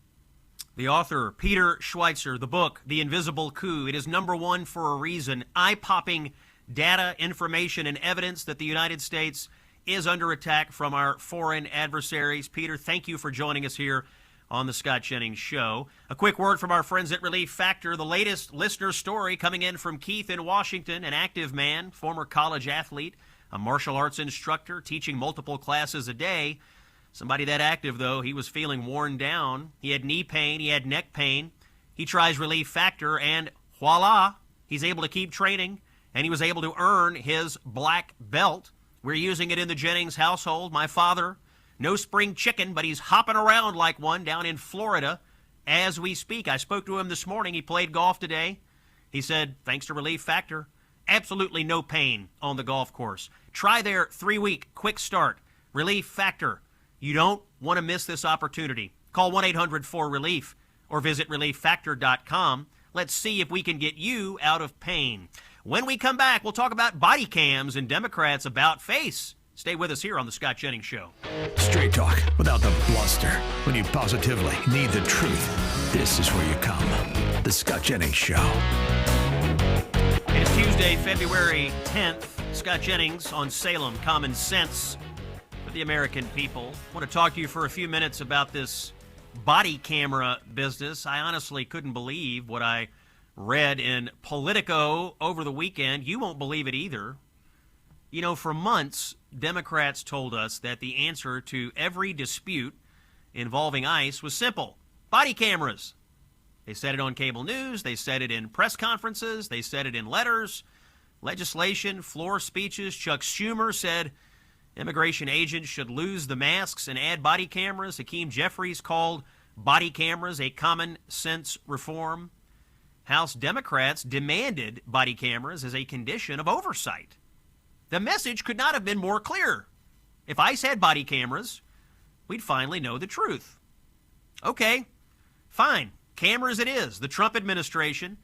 The author, Peter Schweitzer, the book, The Invisible Coup. It is #1 for a reason. Eye-popping data, information, and evidence that the United States is under attack from our foreign adversaries. Peter, thank you for joining us here on the Scott Jennings Show. A quick word from our friends at Relief Factor. The latest listener story coming in from Keith in Washington, an active man, former college athlete, a martial arts instructor, teaching multiple classes a day. Somebody that active, though, he was feeling worn down. He had knee pain, he had neck pain. He tries Relief Factor, and voila, he's able to keep training, and he was able to earn his black belt. We're using it in the Jennings household. My father, no spring chicken, but he's hopping around like one down in Florida as we speak. I spoke to him this morning. He played golf today. He said, thanks to Relief Factor, absolutely no pain on the golf course. Try their 3-week quick start. Relief Factor. You don't want to miss this opportunity. Call 1-800-4RELIEF or visit relieffactor.com. Let's see if we can get you out of pain. When we come back, we'll talk about body cams and Democrats' about face. Stay with us here on The Scott Jennings Show. Straight talk without the bluster. When you positively need the truth, this is where you come. The Scott Jennings Show. It's Tuesday, February 10th. Scott Jennings on Salem. Common sense for the American people. I want to talk to you for a few minutes about this body camera business. I honestly couldn't believe what I read in Politico over the weekend. You won't believe it either. You know, for months, Democrats told us that the answer to every dispute involving ICE was simple: body cameras. They said it on cable news. They said it in press conferences. They said it in letters, legislation, floor speeches. Chuck Schumer said immigration agents should lose the masks and add body cameras. Hakeem Jeffries called body cameras a common sense reform. House Democrats demanded body cameras as a condition of oversight. The message could not have been more clear. If ICE had body cameras, we'd finally know the truth. Okay, fine. Cameras it is. The Trump administration,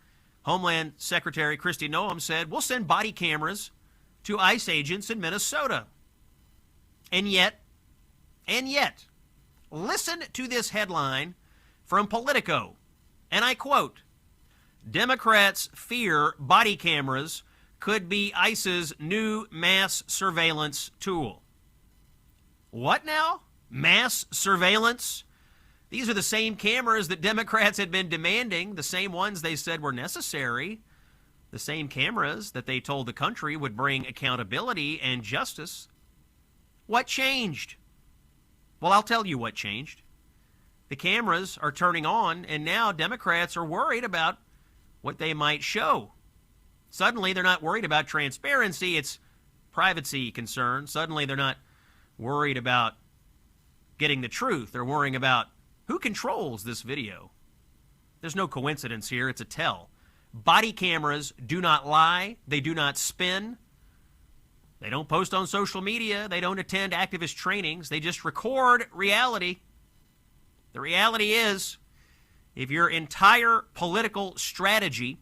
Homeland Secretary Kristi Noem said, we'll send body cameras to ICE agents in Minnesota. And yet, listen to this headline from Politico, and I quote, Democrats fear body cameras could be ICE's new mass surveillance tool. What now? Mass surveillance? These are the same cameras that Democrats had been demanding, the same ones they said were necessary, the same cameras that they told the country would bring accountability and justice. What changed? Well, I'll tell you what changed. The cameras are turning on, and now Democrats are worried about what they might show. Suddenly, they're not worried about transparency. It's privacy concerns. Suddenly, they're not worried about getting the truth. They're worrying about who controls this video. There's no coincidence here. It's a tell. Body cameras do not lie. They do not spin. They don't post on social media. They don't attend activist trainings. They just record reality. The reality is, if your entire political strategy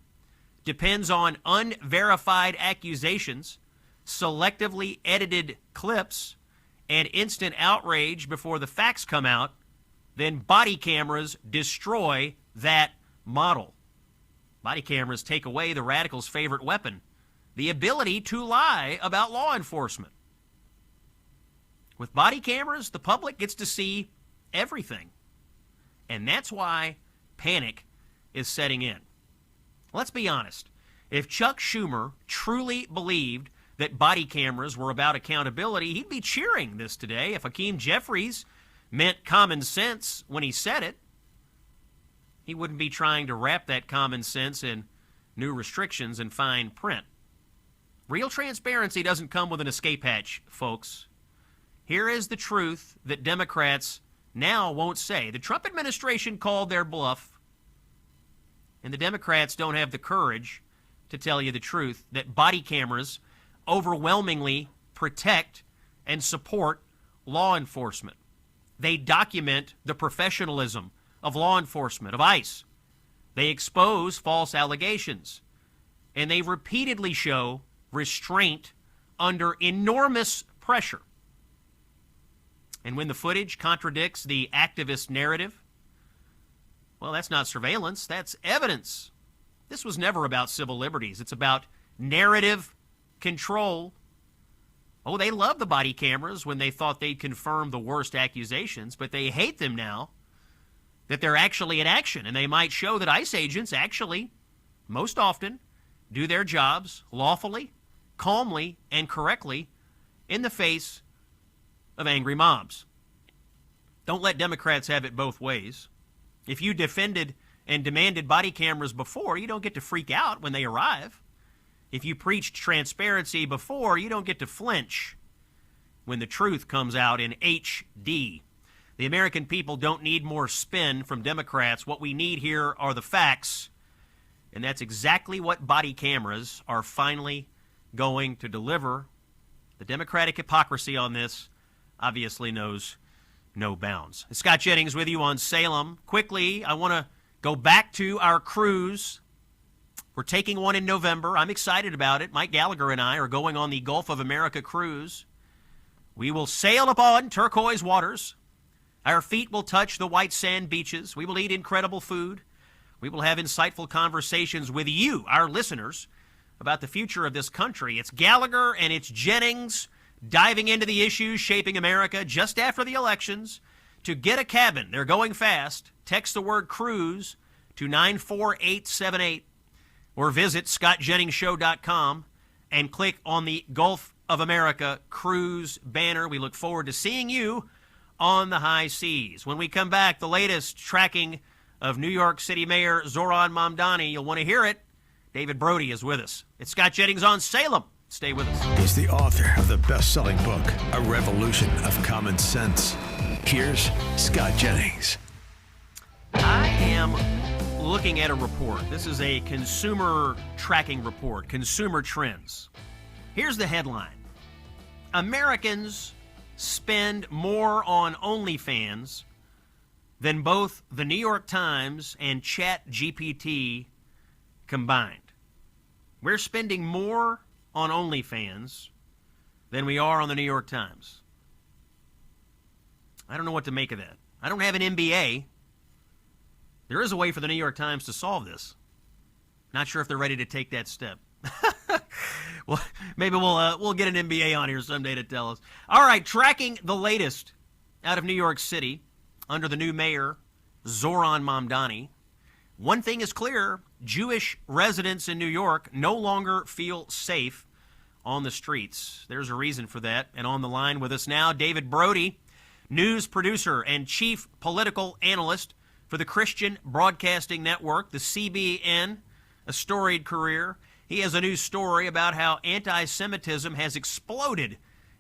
depends on unverified accusations, selectively edited clips, and instant outrage before the facts come out, then body cameras destroy that model. Body cameras take away the radical's favorite weapon, the ability to lie about law enforcement. With body cameras, the public gets to see everything. And that's why panic is setting in. Let's be honest. If Chuck Schumer truly believed that body cameras were about accountability, he'd be cheering this today. If Hakeem Jeffries meant common sense when he said it, he wouldn't be trying to wrap that common sense in new restrictions and fine print. Real transparency doesn't come with an escape hatch, folks. Here is the truth that Democrats now won't say. The Trump administration called their bluff, and the Democrats don't have the courage to tell you the truth, that body cameras overwhelmingly protect and support law enforcement. They document the professionalism of law enforcement, of ICE. They expose false allegations, and they repeatedly show restraint under enormous pressure. And when the footage contradicts the activist narrative, well, that's not surveillance, that's evidence. This was never about civil liberties. It's about narrative control. Oh, they love the body cameras when they thought they'd confirm the worst accusations, but they hate them now that they're actually in action, and they might show that ICE agents actually, most often, do their jobs lawfully, calmly, and correctly in the face of angry mobs. Don't let Democrats have it both ways. If you defended and demanded body cameras before, you don't get to freak out when they arrive. If you preached transparency before, you don't get to flinch when the truth comes out in HD. The American people don't need more spin from Democrats. What we need here are the facts, and that's exactly what body cameras are finally going to deliver. The Democratic hypocrisy on this obviously knows no bounds. Scott Jennings with you on Salem. Quickly, I want to go back to our cruise. We're taking one in November. I'm excited about it. Mike Gallagher and I are going on the Gulf of America cruise. We will sail upon turquoise waters. Our feet will touch the white sand beaches. We will eat incredible food. We will have insightful conversations with you, our listeners, about the future of this country. It's Gallagher and it's Jennings diving into the issues shaping America just after the elections. To get a cabin, they're going fast. Text the word cruise to 94878 or visit scottjenningsshow.com and click on the Gulf of America cruise banner. We look forward to seeing you on the high seas. When we come back, the latest tracking of New York City Mayor Zohran Mamdani. You'll want to hear it. David Brody is with us. It's Scott Jennings on Salem. Stay with us. He's the author of the best-selling book, A Revolution of Common Sense. Here's Scott Jennings. I am looking at a report. This is a consumer tracking report, Consumer Trends. Here's the headline. Americans spend more on OnlyFans than both the New York Times and ChatGPT combined. We're spending more on OnlyFans than we are on the New York Times. I don't know what to make of that. I don't have an MBA. There is a way for the New York Times to solve this. Not sure if they're ready to take that step. Well, maybe we'll get an MBA on here someday to tell us. All right, tracking the latest out of New York City under the new mayor, Zohran Mamdani. One thing is clear, Jewish residents in New York no longer feel safe on the streets. There's a reason for that. And on the line with us now, David Brody, news producer and chief political analyst for the Christian Broadcasting Network, the CBN, a storied career. He has a new story about how anti-Semitism has exploded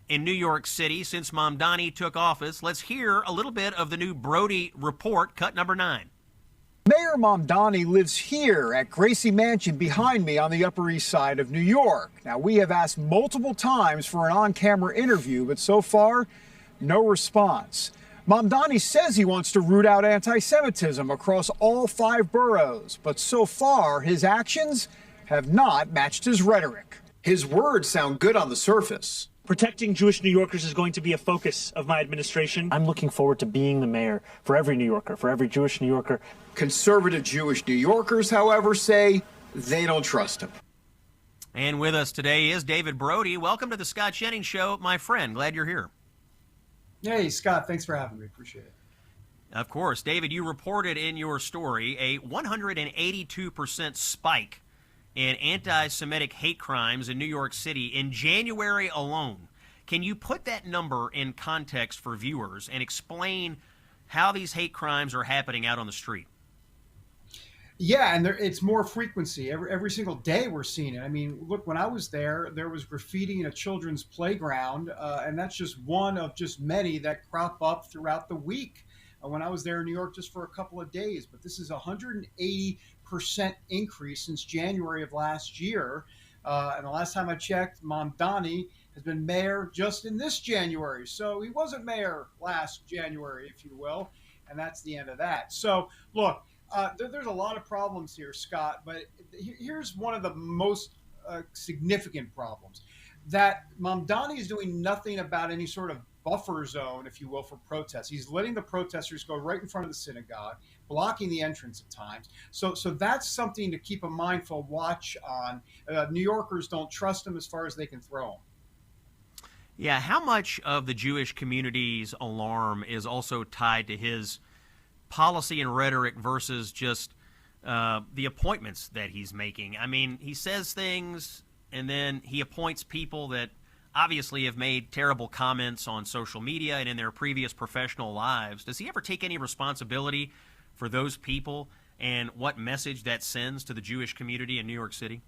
in New York City since Mamdani took office. Let's hear a little bit of the new Brody report, cut number 9. Mayor Mamdani lives here at Gracie Mansion behind me on the Upper East Side of New York. Now, we have asked multiple times for an on-camera interview, but so far, no response. Mamdani says he wants to root out anti-Semitism across all 5 boroughs, but so far, his actions have not matched his rhetoric. His words sound good on the surface. Protecting Jewish New Yorkers is going to be a focus of my administration. I'm looking forward to being the mayor for every New Yorker, for every Jewish New Yorker. Conservative Jewish New Yorkers, however, say they don't trust him. And with us today is David Brody. Welcome to the Scott Jennings Show, my friend. Glad you're here. Hey, Scott, thanks for having me. Appreciate it. Of course. David, you reported in your story a 182% spike in anti-Semitic hate crimes in New York City in January alone. Can you put that number in context for viewers and explain how these hate crimes are happening out on the street? Yeah, and it's more frequency. Every single day we're seeing it. I mean, look, when I was there was graffiti in a children's playground, and that's just one of just many that crop up throughout the week. When I was there in New York just for a couple of days, but this is 180% increase since January of last year. And the last time I checked, Mamdani has been mayor just in this January. So he wasn't mayor last January, if you will, and that's the end of that. So look, there's a lot of problems here, Scott, but here's one of the most significant problems, that Mamdani is doing nothing about any sort of buffer zone, if you will, for protests. He's letting the protesters go right in front of the synagogue, blocking the entrance at times. So that's something to keep a mindful watch on. New Yorkers don't trust him as far as they can throw him. Yeah, how much of the Jewish community's alarm is also tied to his policy and rhetoric versus just the appointments that he's making? I mean, he says things and then he appoints people that obviously have made terrible comments on social media and in their previous professional lives. Does he ever take any responsibility for those people and what message that sends to the Jewish community in New York City?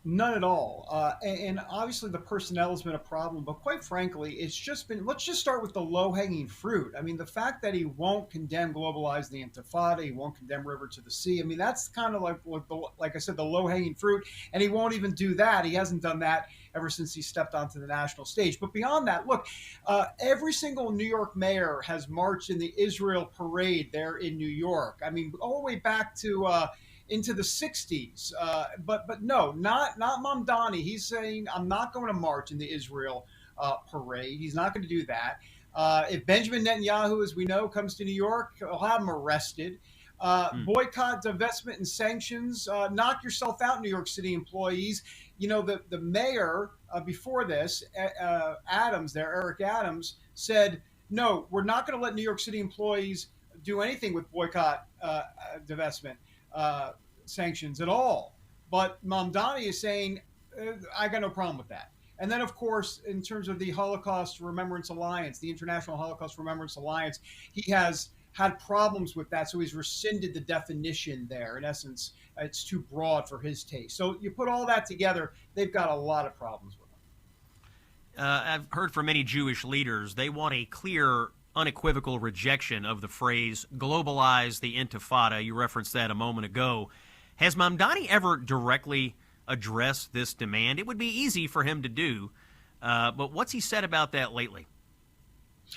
None at all. And obviously the personnel has been a problem, but quite frankly, it's just been, let's just start with the low-hanging fruit. I mean, the fact that he won't condemn globalize the Intifada, he won't condemn River to the Sea. I mean, that's kind of like I said, the low-hanging fruit, and he won't even do that. He hasn't done that ever since he stepped onto the national stage. But beyond that, look, every single New York mayor has marched in the Israel parade there in New York. I mean, all the way back to into the 60s. But no, not Mamdani. He's saying, I'm not going to march in the Israel parade. He's not going to do that. If Benjamin Netanyahu, as we know, comes to New York, he'll have him arrested. Boycott, divestment, and sanctions. Knock yourself out, New York City employees. You know, the mayor before this, Eric Adams, said, no, we're not going to let New York City employees do anything with boycott, divestment, sanctions at all. But Mamdani is saying, I got no problem with that. And then, of course, in terms of the Holocaust Remembrance Alliance, the International Holocaust Remembrance Alliance, he has had problems with that, so he's rescinded the definition there. In essence, it's too broad for his taste. So you put all that together, they've got a lot of problems with him. I've heard from many Jewish leaders, they want a clear, unequivocal rejection of the phrase globalize the Intifada. You referenced that a moment ago. Has Mamdani ever directly addressed this demand? It would be easy for him to do, but what's he said about that lately?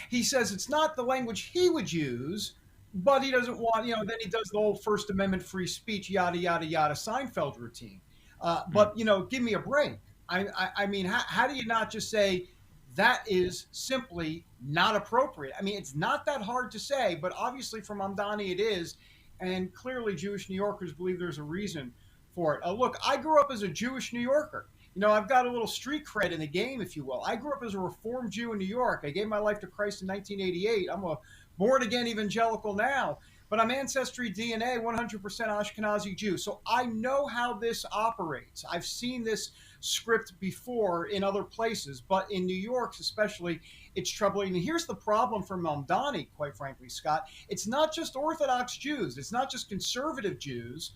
He says it's not the language he would use, but he doesn't want, then he does the whole First Amendment free speech, yada, yada, yada, Seinfeld routine. But, give me a break. I mean, how do you not just say that is simply not appropriate? I mean, it's not that hard to say, but obviously for Mamdani it is. And clearly Jewish New Yorkers believe there's a reason for it. Look, I grew up as a Jewish New Yorker. I've got a little street cred in the game, if you will. I grew up as a Reformed Jew in New York. I gave my life to Christ in 1988. I'm a born-again evangelical now, but I'm Ancestry DNA 100% Ashkenazi Jew. So I know how this operates. I've seen this script before in other places, but in New York especially, it's troubling. And here's the problem for Mamdani, quite frankly, Scott. It's not just Orthodox Jews. It's not just conservative Jews.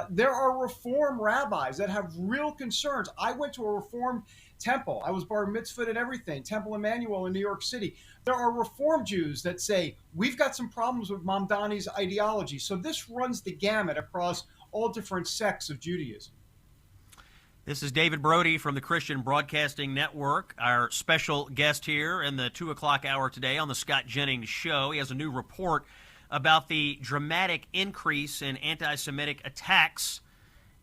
There are Reform rabbis that have real concerns. I went to a Reform Temple. I was bar mitzvahed and everything. Temple Emmanuel in New York City. There are Reform Jews that say, we've got some problems with Mamdani's ideology. So this runs the gamut across all different sects of Judaism. This is David Brody from the Christian Broadcasting Network, our special guest here in the 2 o'clock hour today on the Scott Jennings Show. He has a new report about the dramatic increase in anti-Semitic attacks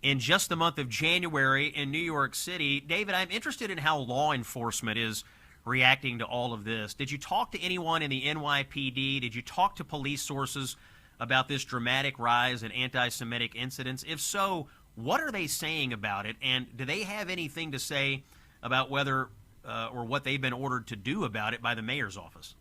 in just the month of January in New York City. David, I'm interested in how law enforcement is reacting to all of this. Did you talk to anyone in the NYPD? Did you talk to police sources about this dramatic rise in anti-Semitic incidents? If so, what are they saying about it, and do they have anything to say about whether or what they've been ordered to do about it by the mayor's office?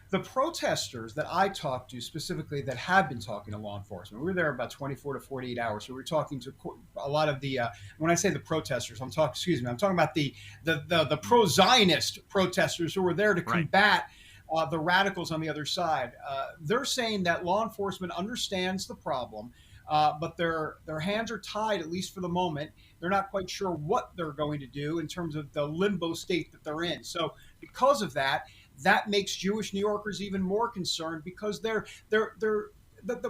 The protesters that I talked to specifically that have been talking to law enforcement, we were there about 24 to 48 hours. So we were talking to a lot of the, when I say the protesters, I'm talking about the pro-Zionist protesters who were there to combat the radicals on the other side. They're saying that law enforcement understands the problem, but their hands are tied, at least for the moment. They're not quite sure what they're going to do in terms of the limbo state that they're in. So because of that, that makes Jewish New Yorkers even more concerned, because the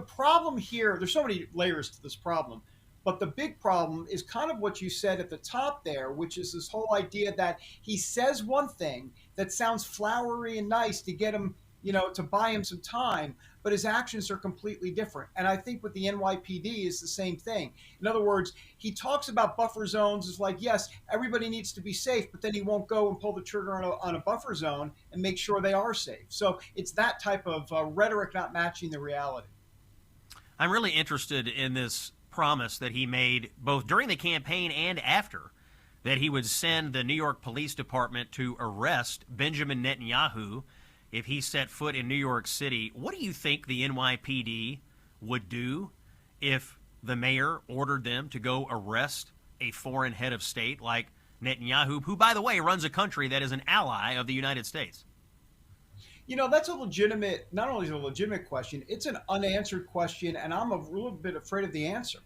problem here, there's so many layers to this problem, but the big problem is kind of what you said at the top there, which is this whole idea that he says one thing that sounds flowery and nice to get him, to buy him some time, but his actions are completely different. And I think with the NYPD is the same thing. In other words, he talks about buffer zones as like, yes, everybody needs to be safe, but then he won't go and pull the trigger on a buffer zone and make sure they are safe. So it's that type of rhetoric not matching the reality. I'm really interested in this promise that he made both during the campaign and after, that he would send the New York Police Department to arrest Benjamin Netanyahu if he set foot in New York City. What do you think the NYPD would do if the mayor ordered them to go arrest a foreign head of state like Netanyahu, who, by the way, runs a country that is an ally of the United States? That's a legitimate, not only is it a legitimate question, it's an unanswered question, and I'm a little bit afraid of the answer.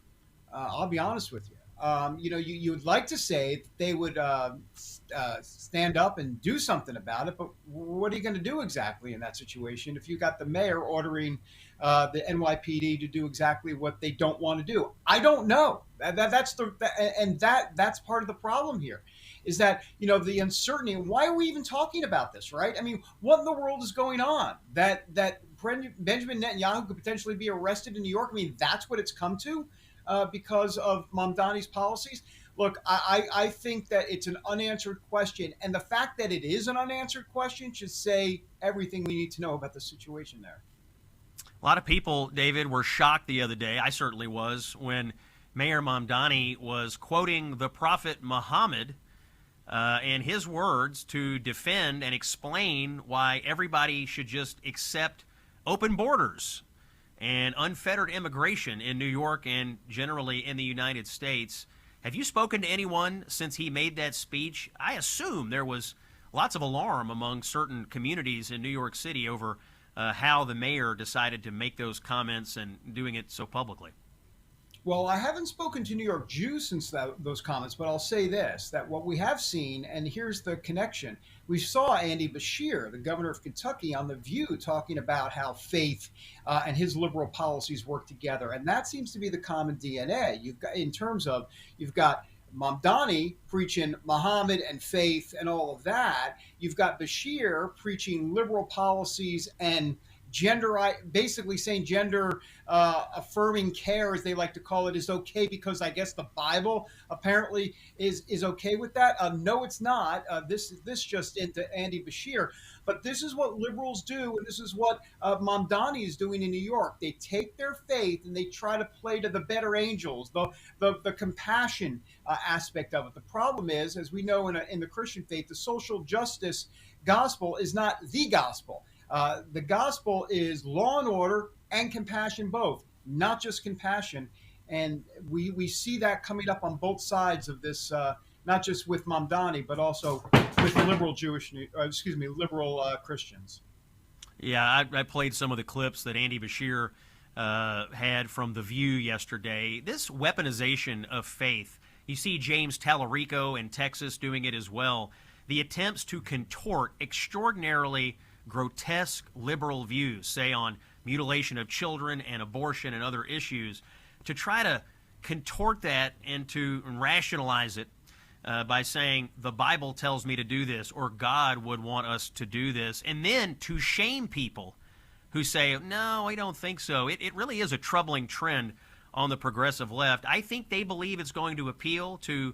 I'll be honest with you. You would like to say that they would stand up and do something about it, but what are you going to do exactly in that situation if you got the mayor ordering the NYPD to do exactly what they don't want to do? I don't know. That's part of the problem here, is that the uncertainty. Why are we even talking about this, right? I mean, what in the world is going on? That Benjamin Netanyahu could potentially be arrested in New York. I mean, that's what it's come to. Because of Mamdani's policies? Look, I think that it's an unanswered question. And the fact that it is an unanswered question should say everything we need to know about the situation there. A lot of people, David, were shocked the other day, I certainly was, when Mayor Mamdani was quoting the Prophet Muhammad and his words to defend and explain why everybody should just accept open borders and unfettered immigration in New York and generally in the United States. Have you spoken to anyone since he made that speech? I assume there was lots of alarm among certain communities in New York City over how the mayor decided to make those comments and doing it so publicly. Well, I haven't spoken to New York Jews since those comments, but I'll say this, that what we have seen, and here's the connection, we saw Andy Beshear, the governor of Kentucky, on The View talking about how faith and his liberal policies work together. And that seems to be the common DNA. You've got Mamdani preaching Muhammad and faith and all of that. You've got Beshear preaching liberal policies and basically saying gender affirming care, as they like to call it, is okay because I guess the Bible apparently is okay with that. No, it's not. This just into Andy Beshear. But this is what liberals do, and this is what Mamdani is doing in New York. They take their faith and they try to play to the better angels, the compassion aspect of it. The problem is, as we know in the Christian faith, the social justice gospel is not the gospel. The gospel is law and order and compassion both, not just compassion. And we see that coming up on both sides of this, not just with Mamdani, but also with liberal Christians. Yeah, I played some of the clips that Andy Beshear had from The View yesterday. This weaponization of faith You see James Tallarico in Texas doing it as well. The attempts to contort extraordinarily grotesque liberal views, say on mutilation of children and abortion and other issues, to try to contort that and to rationalize it by saying the Bible tells me to do this or God would want us to do this, and then to shame people who say, no, I don't think so. It really is a troubling trend on the progressive left. I think they believe it's going to appeal to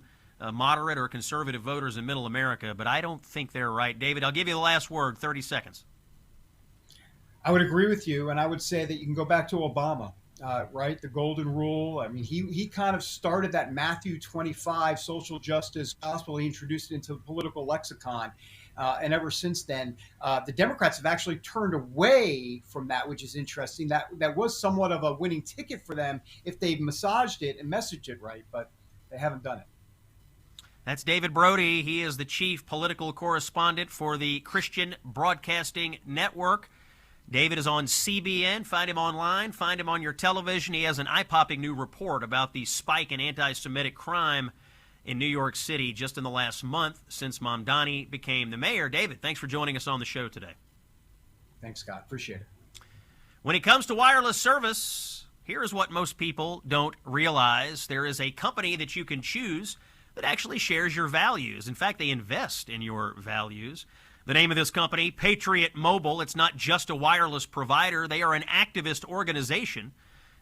moderate or conservative voters in middle America, but I don't think they're right. David, I'll give you the last word, 30 seconds. I would agree with you, and I would say that you can go back to Obama, right? The golden rule. I mean, he kind of started that Matthew 25 social justice gospel. He introduced it into the political lexicon. And ever since then, the Democrats have actually turned away from that, which is interesting. That was somewhat of a winning ticket for them if they massaged it and messaged it right, but they haven't done it. That's David Brody. He is the chief political correspondent for the Christian Broadcasting Network. David is on CBN. Find him online. Find him on your television. He has an eye-popping new report about the spike in anti-Semitic crime in New York City just in the last month since Mamdani became the mayor. David, thanks for joining us on the show today. Thanks, Scott. Appreciate it. When it comes to wireless service, here is what most people don't realize. There is a company that you can choose that actually shares your values. In fact, they invest in your values. The name of this company, Patriot Mobile, it's not just a wireless provider. They are an activist organization.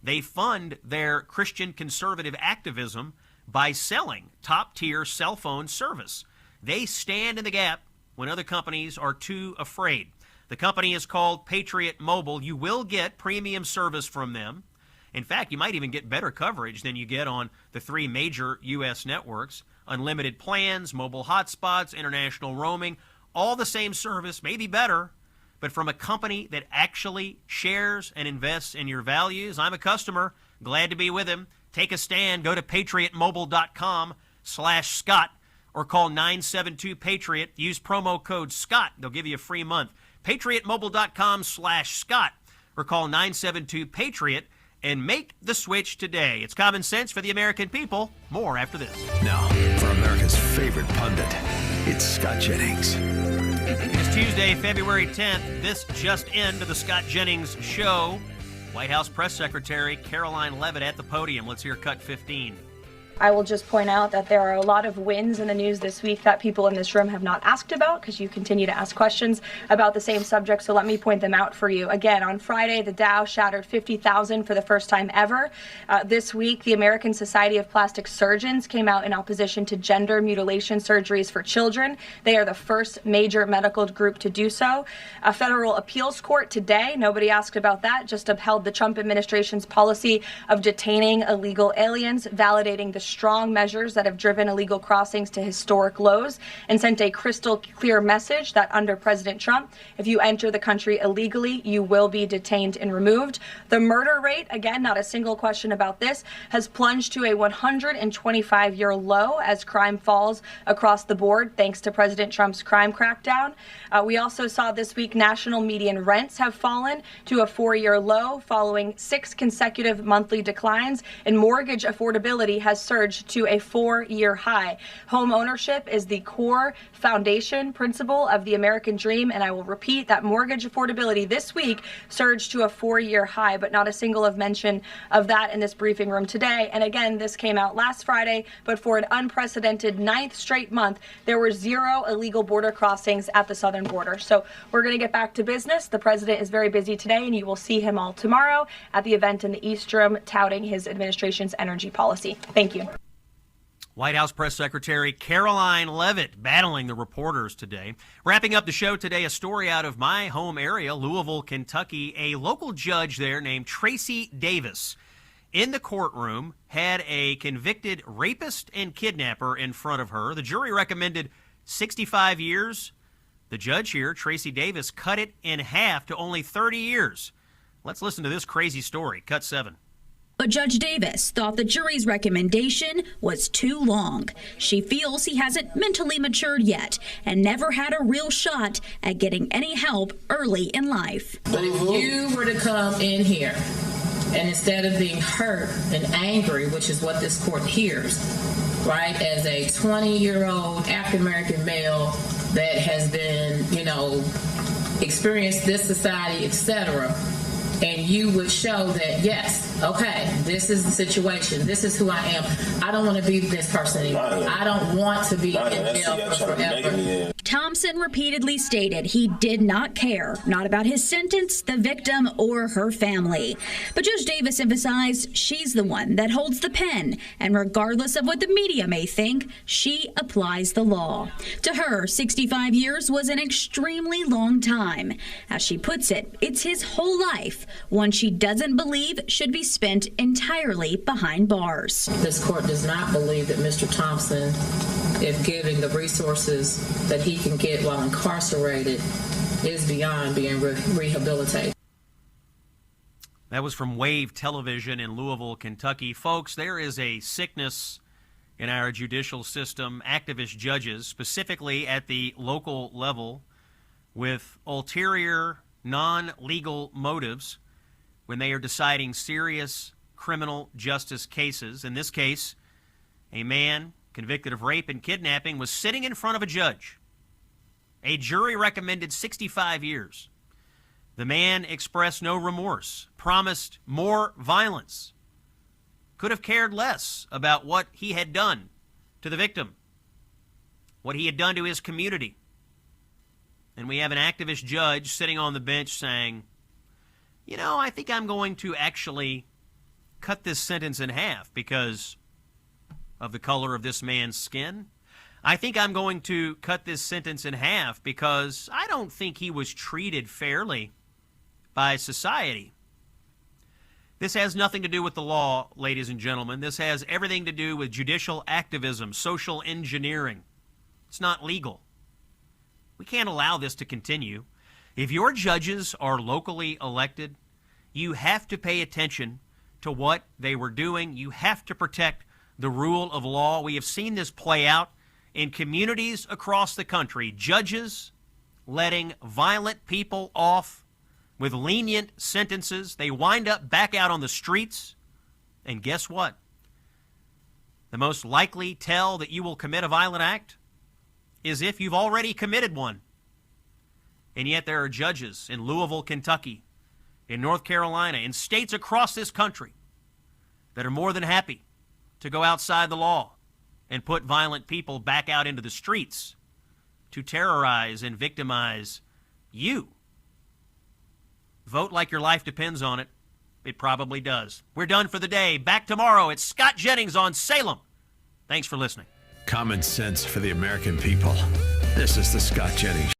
They fund their Christian conservative activism by selling top-tier cell phone service. They stand in the gap when other companies are too afraid. The company is called Patriot Mobile. You will get premium service from them. In fact, you might even get better coverage than you get on the three major U.S. networks. Unlimited plans, mobile hotspots, international roaming, all the same service, maybe better, but from a company that actually shares and invests in your values. I'm a customer. Glad to be with him. Take a stand. Go to patriotmobile.com/Scott or call 972-PATRIOT. Use promo code Scott. They'll give you a free month. patriotmobile.com/Scott or call 972-PATRIOT and make the switch today. It's common sense for the American people. More after this. Now, for America's favorite pundit, it's Scott Jennings. It's Tuesday, February 10th. This just into the Scott Jennings Show. White House Press Secretary Caroline Leavitt at the podium. Let's hear cut 15. I will just point out that there are a lot of wins in the news this week that people in this room have not asked about because you continue to ask questions about the same subject, so let me point them out for you. Again, on Friday, the Dow shattered 50,000 for the first time ever. This week, the American Society of Plastic Surgeons came out in opposition to gender mutilation surgeries for children. They are the first major medical group to do so. A federal appeals court today, nobody asked about that, just upheld the Trump administration's policy of detaining illegal aliens, validating the strong measures that have driven illegal crossings to historic lows, and sent a crystal clear message that under President Trump, if you enter the country illegally, you will be detained and removed. The murder rate, again, not a single question about this, has plunged to a 125-year low as crime falls across the board thanks to President Trump's crime crackdown. We also saw this week national median rents have fallen to a 4-year low following 6 consecutive monthly declines, and mortgage affordability has surged to a 4-year high. Home ownership is the core foundation principle of the American dream, and I will repeat that mortgage affordability this week surged to a 4-year high, but not a single of mention of that in this briefing room today. And again, this came out last Friday, but for an unprecedented 9th straight month, there were 0 illegal border crossings at the southern border. So we're going to get back to business. The president is very busy today, and you will see him all tomorrow at the event in the East Room touting his administration's energy policy. Thank you. White House Press Secretary Caroline Leavitt battling the reporters today. Wrapping up the show today, a story out of my home area, Louisville, Kentucky. A local judge there named Tracy Davis in the courtroom had a convicted rapist and kidnapper in front of her. The jury recommended 65 years. The judge here, Tracy Davis, cut it in half to only 30 years. Let's listen to this crazy story. Cut 7. But Judge Davis thought the jury's recommendation was too long. She feels he hasn't mentally matured yet and never had a real shot at getting any help early in life. But if you were to come in here and instead of being hurt and angry, which is what this court hears, right, as a 20-year-old African-American male that has been, experienced this society, etc., and you would show that, yes, okay, this is the situation. This is who I am. I don't want to be this person anymore. I don't want to be in jail for forever. Thompson repeatedly stated he did not care, not about his sentence, the victim, or her family. But Judge Davis emphasized she's the one that holds the pen, and regardless of what the media may think, she applies the law. To her, 65 years was an extremely long time. As she puts it, it's his whole life, one she doesn't believe should be spent entirely behind bars. This court does not believe that Mr. Thompson, if given the resources that he can get while incarcerated, is beyond being rehabilitated. That was from Wave Television in Louisville, Kentucky. Folks, there is a sickness in our judicial system, activist judges, specifically at the local level, with ulterior, non-legal motives when they are deciding serious criminal justice cases. In this case, a man convicted of rape and kidnapping was sitting in front of a judge. A jury recommended 65 years. The man expressed no remorse, promised more violence, could have cared less about what he had done to the victim, what he had done to his community. And we have an activist judge sitting on the bench saying, I think I'm going to actually cut this sentence in half because of the color of this man's skin. I think I'm going to cut this sentence in half because I don't think he was treated fairly by society. This has nothing to do with the law, ladies and gentlemen. This has everything to do with judicial activism, social engineering. It's not legal. We can't allow this to continue. If your judges are locally elected, you have to pay attention to what they were doing. You have to protect the rule of law. We have seen this play out in communities across the country. Judges letting violent people off with lenient sentences. They wind up back out on the streets. And guess what? The most likely tell that you will commit a violent act is if you've already committed one. And yet there are judges in Louisville, Kentucky, in North Carolina, in states across this country that are more than happy to go outside the law and put violent people back out into the streets to terrorize and victimize you. Vote like your life depends on it. It probably does. We're done for the day. Back tomorrow. It's Scott Jennings on Salem. Thanks for listening. Common sense for the American people. This is the Scott Jennings